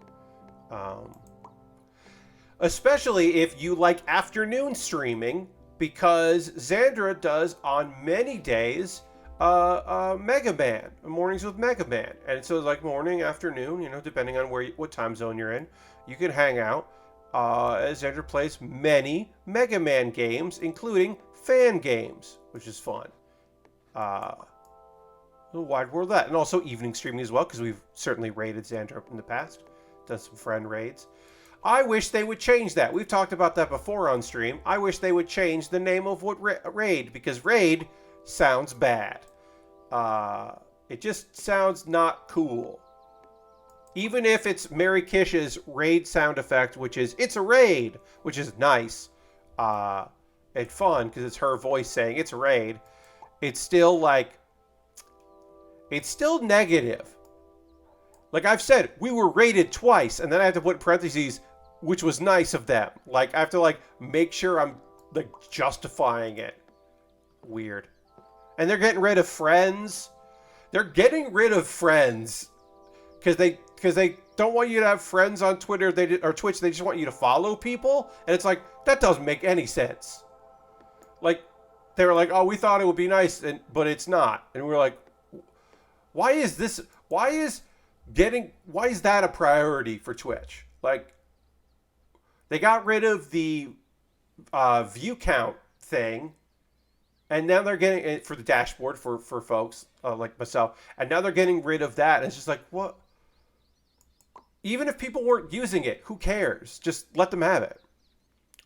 Especially if you like afternoon streaming, because Xandra does on many days Mega Man, mornings with Mega Man, and so like morning, afternoon, depending on what time zone you're in, you can hang out. Xandra plays many Mega Man games, including fan games, which is fun. A wide world of that, and also evening streaming as well, because we've certainly raided Xandra in the past, done some friend raids. I wish they would change that. We've talked about that before on stream. I wish they would change the name of what raid, because raid sounds bad. It just sounds not cool. Even if it's Mary Kish's raid sound effect, which is, it's a raid, which is nice and fun, because it's her voice saying it's a raid. It's still like, it's still negative. Like I've said, we were raided twice, and then I have to put parentheses, which was nice of them. Like I have to like make sure I'm like justifying it. Weird. And they're getting rid of friends. They're getting rid of friends because they don't want you to have friends on Twitter or Twitch. They just want you to follow people, and it's like that doesn't make any sense. Like they were like, oh, we thought it would be nice, but it's not, and we're like, why is this? Why is that a priority for Twitch? Like, they got rid of the view count thing, and now they're getting it for the dashboard for folks like myself, and now they're getting rid of that. And it's just like, what? Even if people weren't using it, who cares? Just let them have it.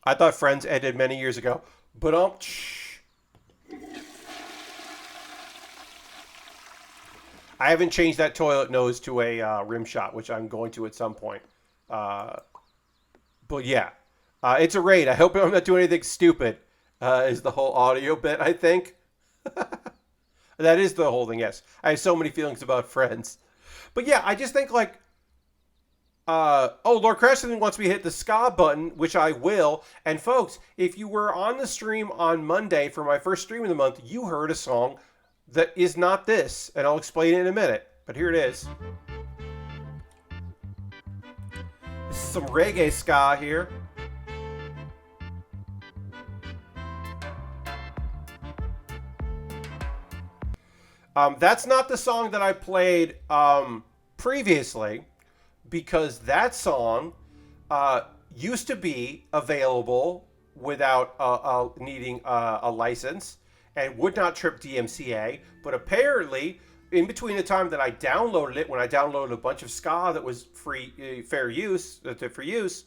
I thought Friends ended many years ago, but I haven't changed that toilet nose to a rim shot, which I'm going to at some point. Uh, but yeah, it's a raid. I hope I'm not doing anything stupid. Is the whole audio bit? I think that is the whole thing. Yes, I have so many feelings about Friends, but yeah, I just think like, Lord Crashton wants me to hit the ska button, which I will. And folks, if you were on the stream on Monday for my first stream of the month, you heard a song that is not this, and I'll explain it in a minute. But here it is. This is some reggae ska here. That's not the song that I played previously, because that song used to be available without needing a license and would not trip DMCA. But apparently, in between the time that I downloaded it, when I downloaded a bunch of ska that was free, fair use, for use,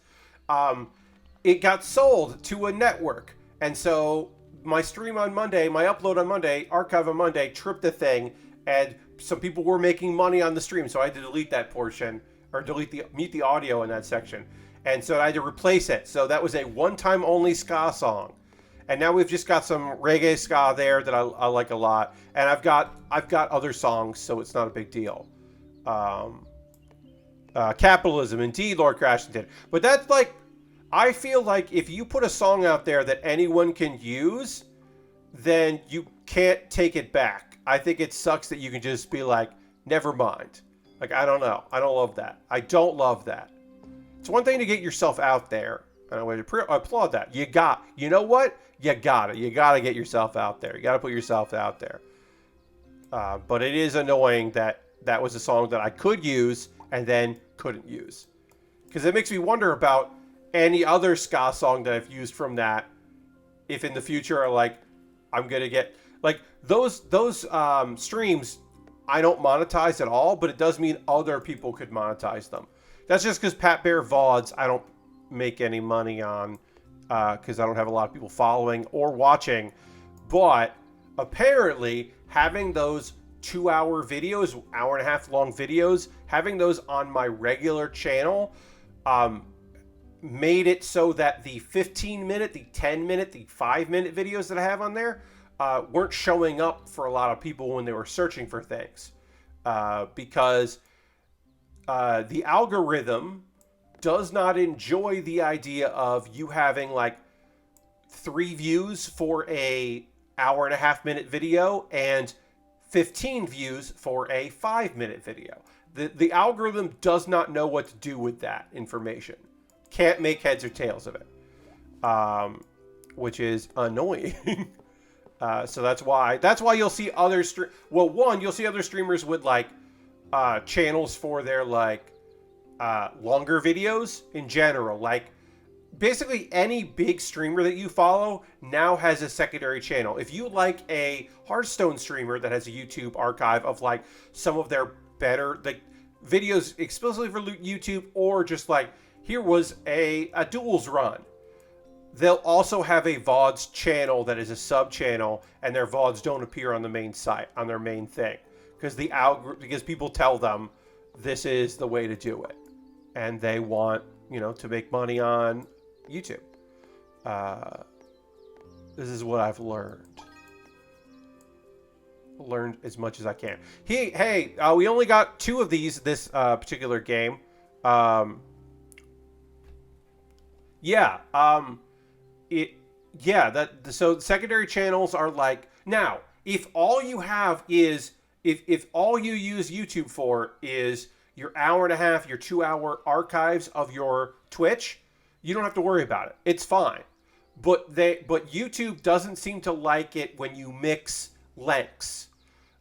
it got sold to a network. And so my stream on Monday, my upload on Monday, archive on Monday, tripped the thing, and some people were making money on the stream, so I had to delete that portion, or mute the audio in that section. And so I had to replace it. So that was a one-time only ska song. And now we've just got some reggae ska there that I like a lot. And I've got other songs, so it's not a big deal. Capitalism, indeed, Lord Crashton did. But that's like, I feel like if you put a song out there that anyone can use, then you can't take it back. I think it sucks that you can just be like, never mind. Like, I don't know. I don't love that. I don't love that. It's one thing to get yourself out there. And I would applaud that. You know what? You got to get yourself out there. You got to put yourself out there. But it is annoying that that was a song that I could use and then couldn't use. Because it makes me wonder about any other ska song that I've used from that. If in the future, like, I'm going to get... Like, those streams, I don't monetize at all, but it does mean other people could monetize them. That's just because Pat Bear VODs, I don't make any money on, because I don't have a lot of people following or watching. But apparently, having those 2-hour videos, hour and a half long videos, having those on my regular channel made it so that the 15-minute, the 10-minute, the 5-minute videos that I have on there weren't showing up for a lot of people when they were searching for things. Because the algorithm does not enjoy the idea of you having like 3 views for a hour and a half minute video and 15 views for a 5-minute video. The algorithm does not know what to do with that information. Can't make heads or tails of it, which is annoying. So that's why you'll see other you'll see other streamers with like channels for their like longer videos in general. Like basically any big streamer that you follow now has a secondary channel. If you like a Hearthstone streamer that has a YouTube archive of like some of their better like videos explicitly for YouTube, or just like here was a duels run, they'll also have a VODs channel that is a sub channel, and their VODs don't appear on the main site, on their main thing, because people tell them this is the way to do it, and they want to make money on YouTube. This is what I've learned as much as I can. Hey, we only got 2 of these this particular game. So secondary channels are like, now if all you have is if all you use YouTube for is your hour and a half, your 2-hour archives of your Twitch, you don't have to worry about it. It's fine. But YouTube doesn't seem to like it when you mix lengths.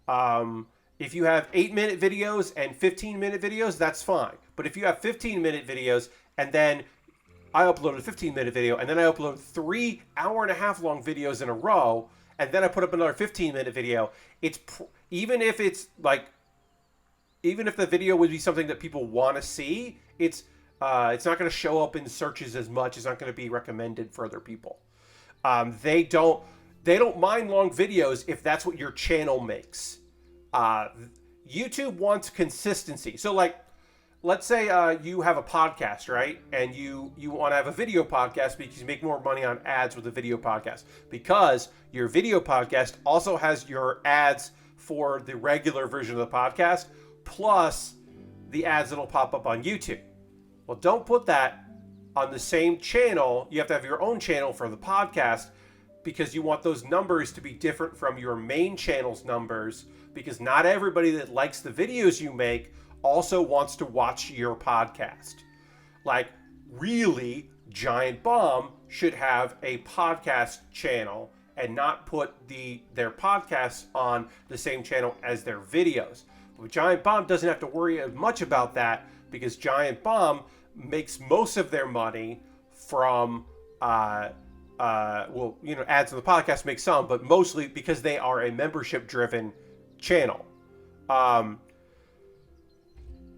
If you have 8-minute videos and 15-minute videos, that's fine. But if you have 15-minute videos and then I upload a 15-minute video, and then I upload 3 hour-and-a-half long videos in a row, and then I put up another 15-minute video. Even if the video would be something that people want to see, it's not going to show up in searches as much. It's not going to be recommended for other people. They don't mind long videos if that's what your channel makes. YouTube wants consistency. So like, let's say you have a podcast, right? And you want to have a video podcast because you make more money on ads with a video podcast. Because your video podcast also has your ads for the regular version of the podcast, plus the ads that'll pop up on YouTube. Well, don't put that on the same channel. You have to have your own channel for the podcast because you want those numbers to be different from your main channel's numbers, because not everybody that likes the videos you make also wants to watch your podcast. Like, really, Giant Bomb should have a podcast channel and not put their podcasts on the same channel as their videos. But Giant Bomb doesn't have to worry as much about that because Giant Bomb makes most of their money from ads on the podcast make some, but mostly because they are a membership driven channel.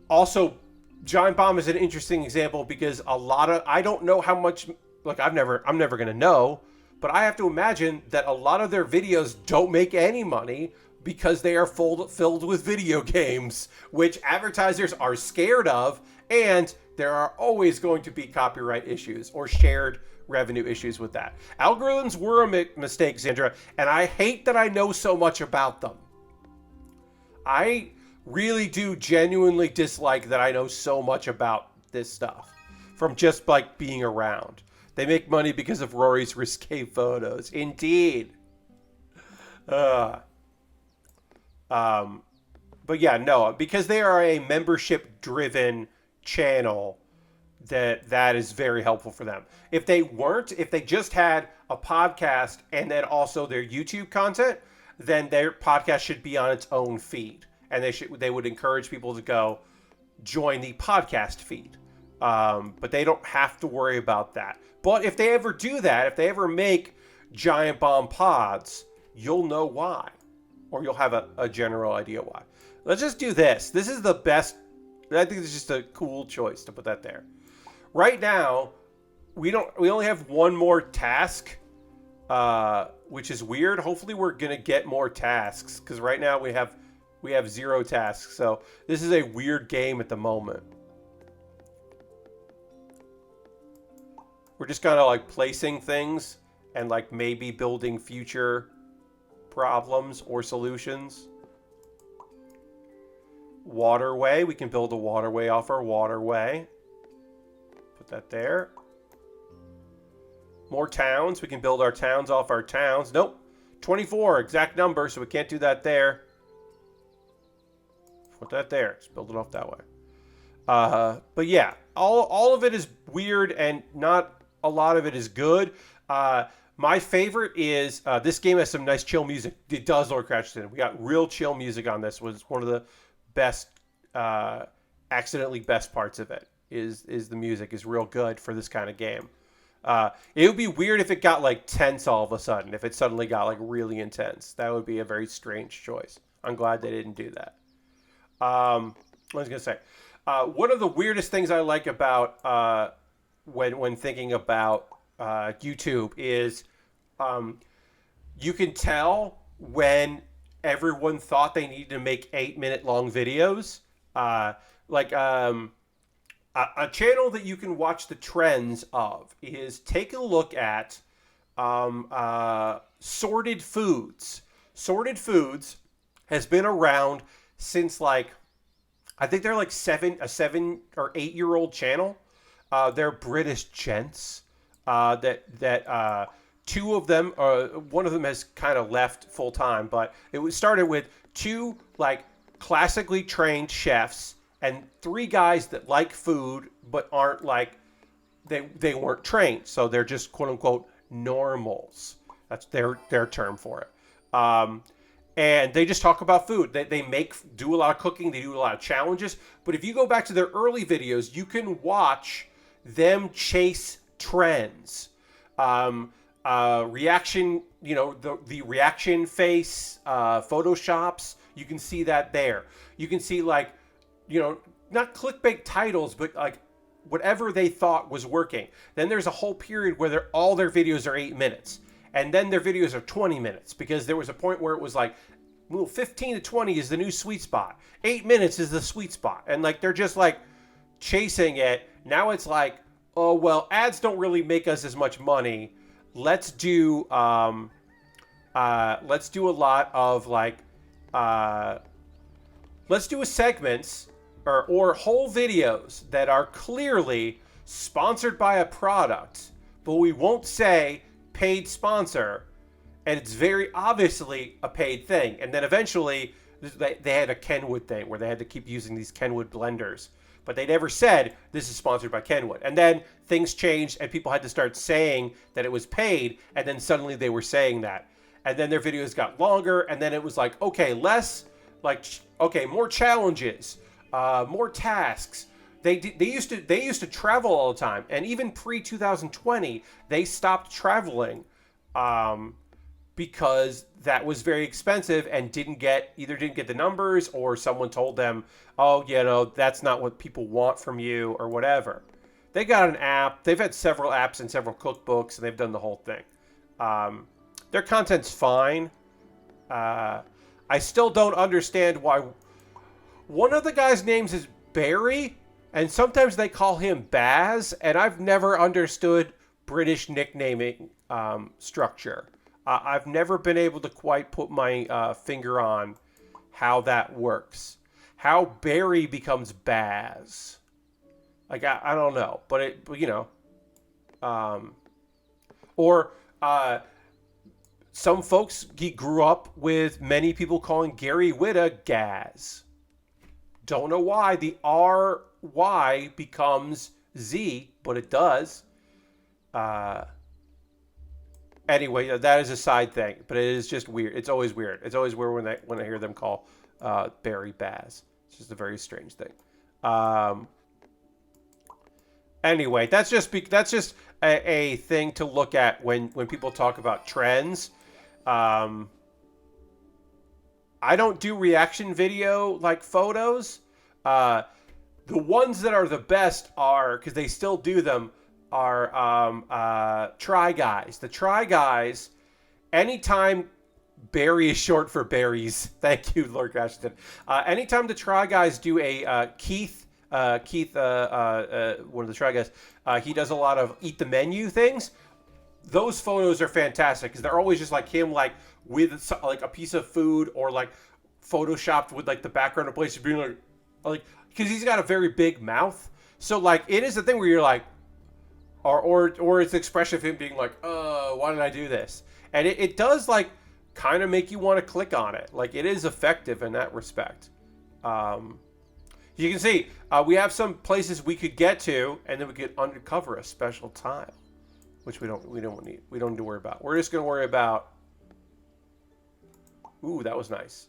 Also, Giant Bomb is an interesting example because I don't know how much, like I'm never going to know, but I have to imagine that a lot of their videos don't make any money because they are filled with video games, which advertisers are scared of, and there are always going to be copyright issues or shared revenue issues with that. Algorithms were a mistake, Sandra, and I hate that I know so much about them. I really do genuinely dislike that I know so much about this stuff from just like being around. They make money because of Rory's risque photos. Indeed. But yeah, no, because they are a membership driven channel, that is very helpful for them. If they just had a podcast and then also their YouTube content, then their podcast should be on its own feed. And they would encourage people to go join the podcast feed. But they don't have to worry about that. But if they ever do that, if they ever make Giant Bomb pods, you'll know why. Or you'll have a general idea why. Let's just do this. This is the best. I think it's just a cool choice to put that there. Right now, we only have one more task, which is weird. Hopefully we're going to get more tasks, because right now we have 0 tasks. So this is a weird game at the moment. We're just kind of like placing things and like maybe building future problems or solutions. Waterway. We can build a waterway off our waterway. Put that there. More towns. We can build our towns off our towns. Nope. 24. Exact number, so we can't do that there. Put that there. Let's build it off that way. But yeah, all of it is weird and not a lot of it is good. My favorite is this game has some nice chill music. It does, Lord Cratchit. We got real chill music on this. Was one of the best, accidentally best parts of it. Is the music is real good for this kind of game. It would be weird if it got like tense all of a sudden. If it suddenly got like really intense, that would be a very strange choice. I'm glad they didn't do that. What was I gonna say? One of the weirdest things I like about when thinking about YouTube is you can tell when everyone thought they needed to make 8-minute long videos. A channel that you can watch the trends of is take a look at Sorted Foods. Sorted Foods has been around since like, I think they're like a 7 or 8 year old channel. They're British gents. Two of them, one of them has kind of left full time, but it was started with 2 like classically trained chefs and 3 guys that like food but aren't like they weren't trained, so they're just quote unquote normals. That's their term for it. And they just talk about food. They do a lot of cooking. They do a lot of challenges. But if you go back to their early videos, you can watch them chase trends, reaction, the reaction face, photoshops. You can see that there. You can see like, not clickbait titles, but like whatever they thought was working. Then there's a whole period where all their videos are 8 minutes. And then their videos are 20 minutes because there was a point where it was like, well, 15 to 20 is the new sweet spot. 8 minutes is the sweet spot. And like, they're just like chasing it. Now it's like, oh, well, ads don't really make us as much money. Let's do a lot of like, let's do a segments or whole videos that are clearly sponsored by a product, but we won't say paid sponsor, and it's very obviously a paid thing. And then eventually they had a Kenwood thing where they had to keep using these Kenwood blenders, but they never said this is sponsored by Kenwood. And then things changed and people had to start saying that it was paid, and then suddenly they were saying that. And then their videos got longer, and then it was like, okay, more challenges, more tasks. They used to travel all the time, and even pre-2020, they stopped traveling because that was very expensive and either didn't get the numbers, or someone told them, oh, that's not what people want from you, or whatever. They got an app. They've had several apps and several cookbooks, and they've done the whole thing. Their content's fine. I still don't understand why one of the guys' names is Barry, and sometimes they call him Baz, and I've never understood British nicknaming structure. I've never been able to quite put my finger on how that works. How Barry becomes Baz. Like, I don't know. But some folks grew up with many people calling Gary Whitta Gaz. Don't know why the RY becomes Z, but it does. Anyway, that is a side thing, but it is just weird. It's always weird. It's always weird when I hear them call Barry Baz. It's just a very strange thing. Anyway, that's just a thing to look at when people talk about trends. I don't do reaction video like photos. The ones that are the best are, because they still do them, are Try Guys. The Try Guys, anytime Barry is short for berries. Thank you, Lord Washington. Anytime the Try Guys do a Keith, one of the Try Guys, he does a lot of eat the menu things. Those photos are fantastic because they're always just like him, like with like a piece of food, or like photoshopped with like the background of places being like because he's got a very big mouth. So like it is the thing where you're like, or it's the expression of him being like, why did I do this? And it does like kind of make you want to click on it. Like it is effective in that respect. You can see we have some places we could get to, and then we could uncover a special tile, which we don't need to worry about. We're just going to worry about. Ooh, that was nice.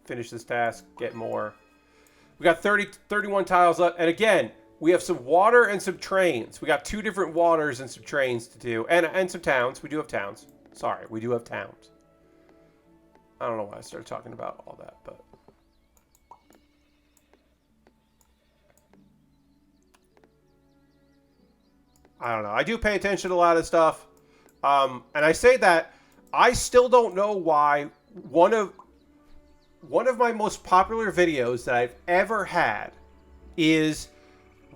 Finish this task, get more. We got 31 tiles left, and again, we have some water and some trains. We got 2 different waters and some trains to do, and some towns. We do have towns. Sorry, we do have towns. I don't know why I started talking about all that, but. I don't know. I do pay attention to a lot of stuff. And I say that I still don't know why one of my most popular videos that I've ever had is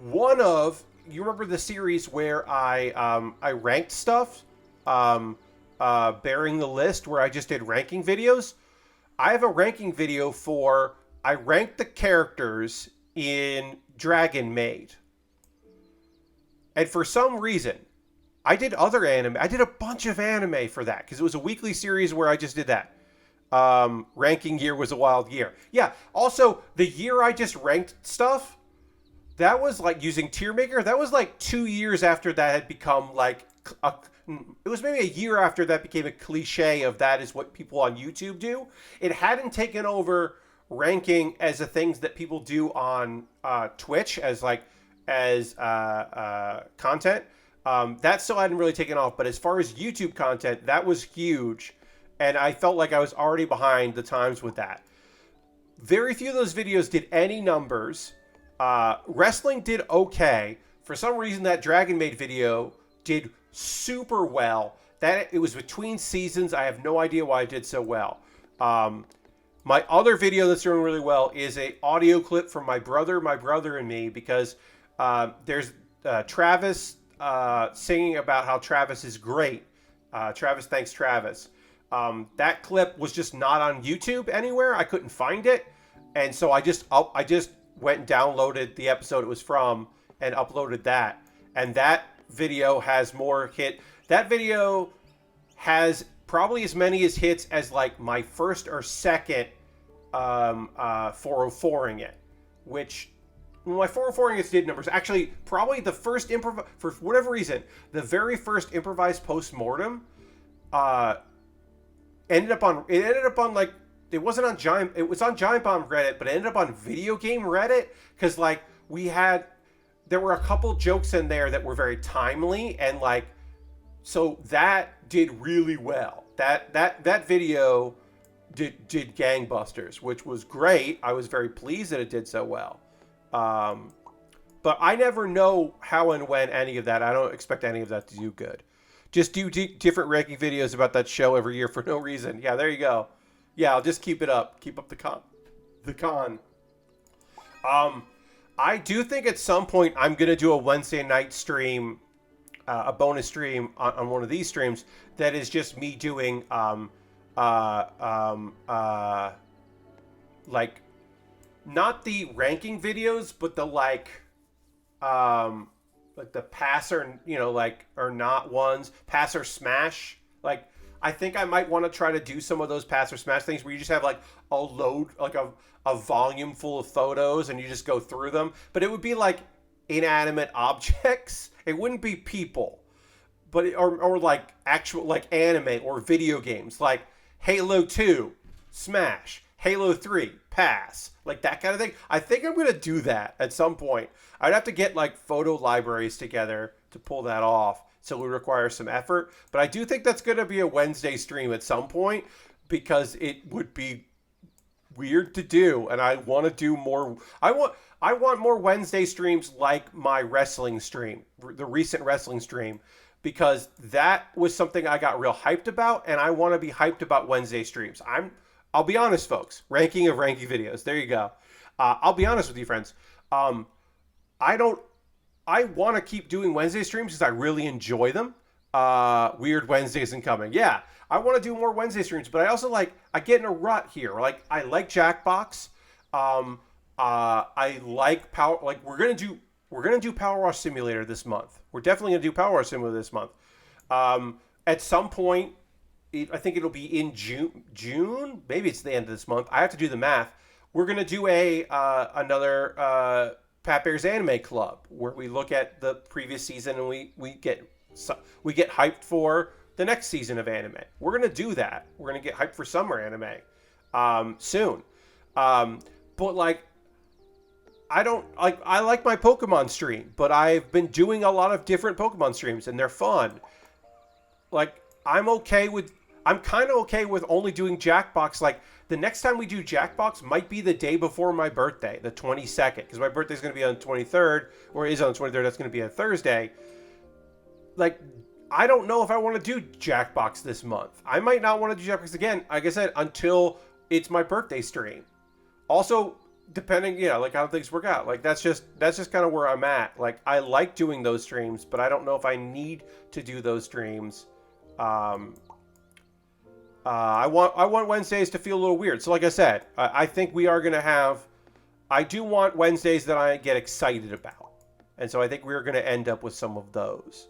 you remember the series where I ranked stuff, bearing the list, where I just did ranking videos. I have a ranking video for I ranked the characters in Dragon Maid. And for some reason, I did other anime. I did a bunch of anime for that because it was a weekly series where I just did that. Ranking year was a wild year. Yeah. Also, the year I just ranked stuff, that was like using Tier Maker. That was like 2 years after that had become like it was maybe a year after that became a cliche of that is what people on YouTube do. It hadn't taken over ranking as the things that people do on Twitch as like as content. That still hadn't really taken off, but as far as YouTube content, that was huge, and I felt like I was already behind the times with that. Very few of those videos did any numbers. Wrestling did okay. For some reason, that Dragon Maid video did super well. That it was between seasons. I have no idea why it did so well. My other video that's doing really well is a audio clip from my brother, and me, because there's Travis singing about how Travis is great. Travis thanks Travis. That clip was just not on YouTube anywhere. I couldn't find it, and so I just went and downloaded the episode it was from and uploaded that. And that video has more hit. That video has probably as many as hits as like my first or second 404ing it, which my 404ing it did numbers. Actually, probably the first for whatever reason, the very first improvised post-mortem ended up on like, it wasn't on Giant, it was on Giant Bomb Reddit, but it ended up on Video Game Reddit, because like there were a couple jokes in there that were very timely, and like, so that did really well. That video did gangbusters, which was great. I was very pleased that it did so well. But I never know how and when any of that. I don't expect any of that to do good. Just do different ranking videos about that show every year for no reason. Yeah, there you go. Yeah, I'll just keep it up. Keep up the con. I do think at some point I'm going to do a Wednesday night stream, a bonus stream on one of these streams that is just me doing like, not the ranking videos, but the like the pass or, like, or not ones, pass or smash. Like, I think I might want to try to do some of those pass or smash things where you just have like a load, like a volume full of photos, and you just go through them. But it would be like inanimate objects. It wouldn't be people, but or like actual like anime or video games, like Halo 2 smash, Halo 3 pass, like that kind of thing. I think I'm gonna do that at some point. I'd have to get like photo libraries together to pull that off, so it would require some effort. But I do think that's gonna be a Wednesday stream at some point, because it would be weird to do, and I want to do more. I want more Wednesday streams like my wrestling stream, the recent wrestling stream, because that was something I got real hyped about, and I want to be hyped about Wednesday streams. I'll be honest, folks. Ranking videos. There you go. I'll be honest with you, friends. I want to keep doing Wednesday streams because I really enjoy them. Weird Wednesdays incoming. Yeah, I want to do more Wednesday streams, but I get in a rut here. Like, I like Jackbox. I like Power. Like, we're gonna do Power Wash Simulator this month. We're definitely gonna do Power Wash Simulator this month. At some point, I think it'll be in June. Maybe it's the end of this month. I have to do the math. We're gonna do another Pat Bear's Anime Club, where we look at the previous season and we get hyped for the next season of anime. We're gonna do that. We're gonna get hyped for summer anime soon. But like, I like my Pokemon stream, but I've been doing a lot of different Pokemon streams, and they're fun. Like, I'm kind of okay with only doing Jackbox. Like, the next time we do Jackbox might be the day before my birthday, the 22nd, because my birthday's going to be on the 23rd, or it is on the 23rd. That's going to be a Thursday. Like, I don't know if I want to do Jackbox this month. I might not want to do Jackbox again, like I said, until it's my birthday stream. Also, depending, like how things work out. Like, that's just kind of where I'm at. Like, I like doing those streams, but I don't know if I need to do those streams. I want Wednesdays to feel a little weird. So like I said, I think we are going to have, I do want Wednesdays that I get excited about. And so I think we're going to end up with some of those.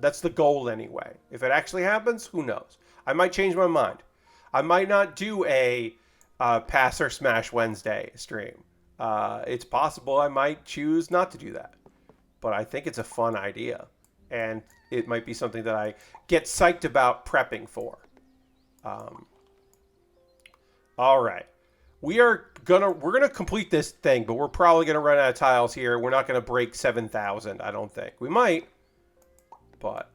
That's the goal anyway. If it actually happens, who knows? I might change my mind. I might not do a Pass or Smash Wednesday stream. It's possible I might choose not to do that. But I think it's a fun idea. And it might be something that I get psyched about prepping for. All right. we're gonna complete this thing, but we're probably gonna run out of tiles here. We're not gonna break 7,000. I don't think we might, but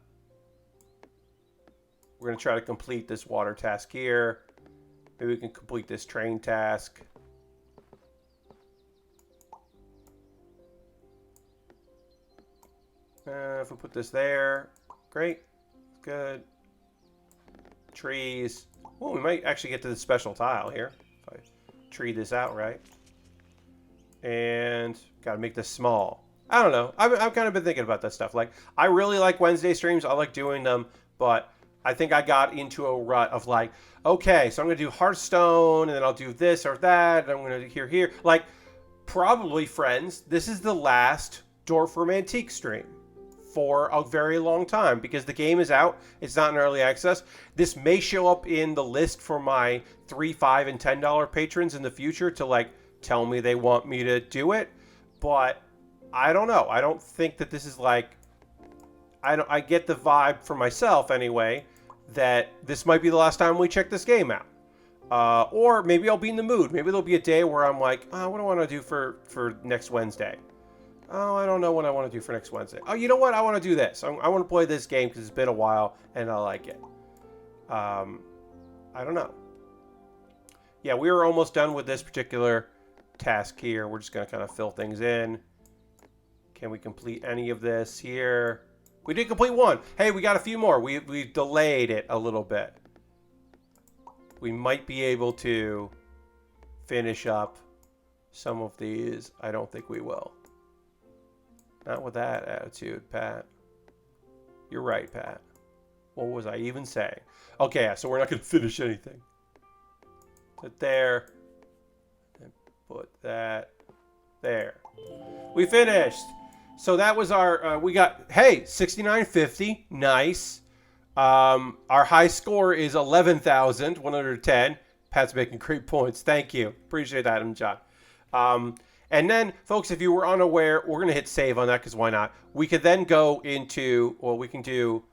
we're gonna try to complete this water task here. Maybe we can complete this train task. If we put this there, great, good. Trees. Oh, we might actually get to the special tile here. If I tree this out right. And gotta make this small. I don't know. I've kind of been thinking about that stuff. Like, I really like Wednesday streams. I like doing them, but I think I got into a rut of like, okay, so I'm gonna do Hearthstone, and then I'll do this or that, and I'm gonna do here. Like, probably, friends, this is the last Dorfromantik stream for a very long time because the game is out. It's not in early access. This may show up in the list for my $3, $5, and $10 patrons in the future to like tell me they want me to do it, but I don't know. I don't think that this is like, I get the vibe for myself anyway that this might be the last time we check this game out. Or maybe I'll be in the mood. Maybe there'll be a day where I'm like, oh, what do I want to do for next Wednesday? Oh, I don't know what I want to do for next Wednesday. Oh, you know what? I want to do this. I want to play this game because it's been a while and I like it. I don't know. Yeah, we were almost done with this particular task here. We're just going to kind of fill things in. Can we complete any of this here? We did complete one. Hey, we got a few more. We delayed it a little bit. We might be able to finish up some of these. I don't think we will. Not with that attitude, Pat. You're right, Pat. What was I even saying? Okay, so we're not going to finish anything. Put there. And put that there. We finished. So that was our, we got, hey, 69.50. Nice. Our high score is 11,110. Pat's making great points. Thank you. Appreciate that, John. And then, folks, if you were unaware, we're going to hit save on that because why not? We could then go into, well, we can do,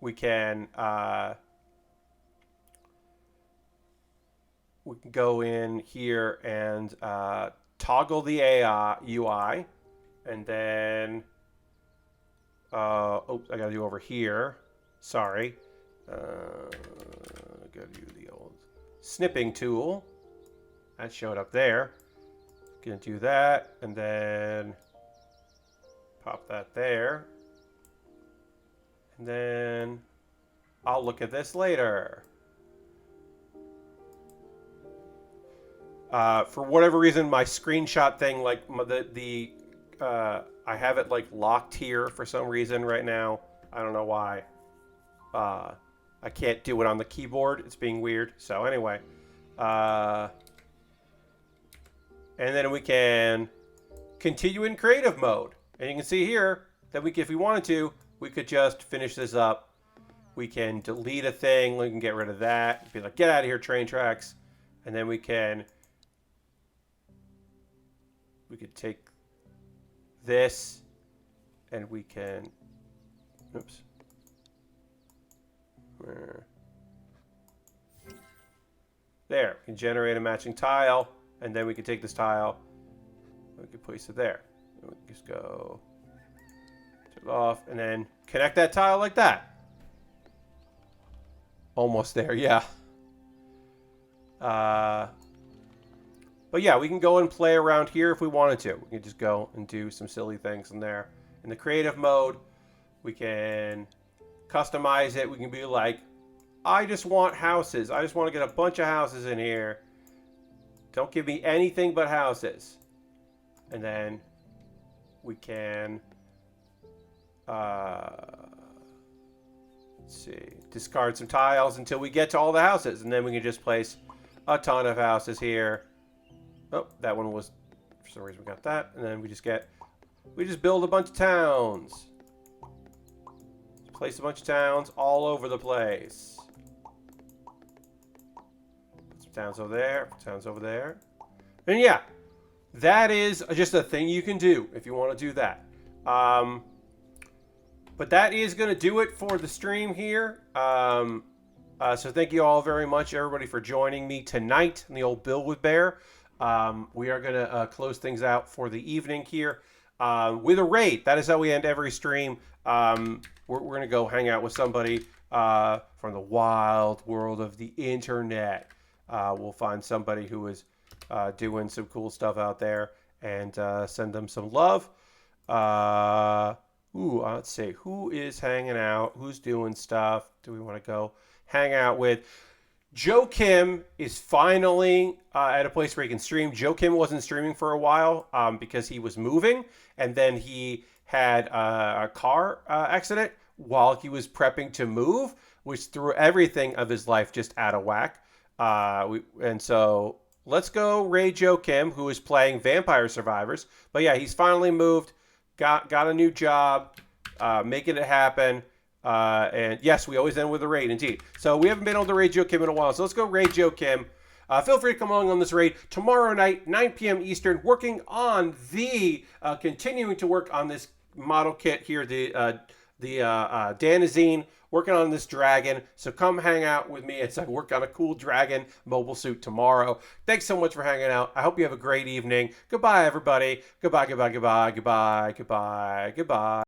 we can go in here and toggle the AI UI. And then, oops, I got to do over here. Sorry. I got to do the old snipping tool. That showed up there. Gonna do that, and then pop that there. And then I'll look at this later. For whatever reason, my screenshot thing, like I have it like locked here for some reason right now. I don't know why. I can't do it on the keyboard. It's being weird. So anyway, and then we can continue in creative mode. And you can see here that if we wanted to, we could just finish this up. We can delete a thing. We can get rid of that. Be like, get out of here, train tracks. And then we could take this and we can, oops. There, we can generate a matching tile. And then we can take this tile, we can place it there. And we can just go turn it off, and then connect that tile like that. Almost there, yeah. But yeah, we can go and play around here if we wanted to. We can just go and do some silly things in there. In the creative mode, we can customize it. We can be like, I just want houses. I just want to get a bunch of houses in here. Don't give me anything but houses. And then we can, let's see, discard some tiles until we get to all the houses. And then we can just place a ton of houses here. Oh, that one was, for some reason we got that. And then we just build a bunch of towns. Place a bunch of towns all over the place. Towns over there, towns over there. And yeah, that is just a thing you can do if you want to do that. But that is going to do it for the stream here. So thank you all very much, everybody, for joining me tonight in the old Bill with Bear. We are going to close things out for the evening here with a raid. That is how we end every stream. We're going to go hang out with somebody from the wild world of the internet. We'll find somebody who is doing some cool stuff out there and send them some love. Let's see. Who is hanging out? Who's doing stuff? Do we want to go hang out with? Joe Kim is finally at a place where he can stream. Joe Kim wasn't streaming for a while because he was moving, and then he had a car accident while he was prepping to move, which threw everything of his life just out of whack. And so let's go raid Joe Kim, who is playing Vampire Survivors. But yeah, he's finally moved, got a new job, making it happen. And yes, we always end with a raid, indeed. So we haven't been able to raid Joe Kim in a while, so let's go raid Joe Kim. Feel free to come along on this raid tomorrow night, 9 p.m. Eastern, working on continuing to work on this model kit here, the Danazine, working on this dragon. So come hang out with me as I work on a cool dragon mobile suit tomorrow. Thanks so much for hanging out. I hope you have a great evening. Goodbye, everybody. Goodbye, goodbye, goodbye, goodbye, goodbye, goodbye.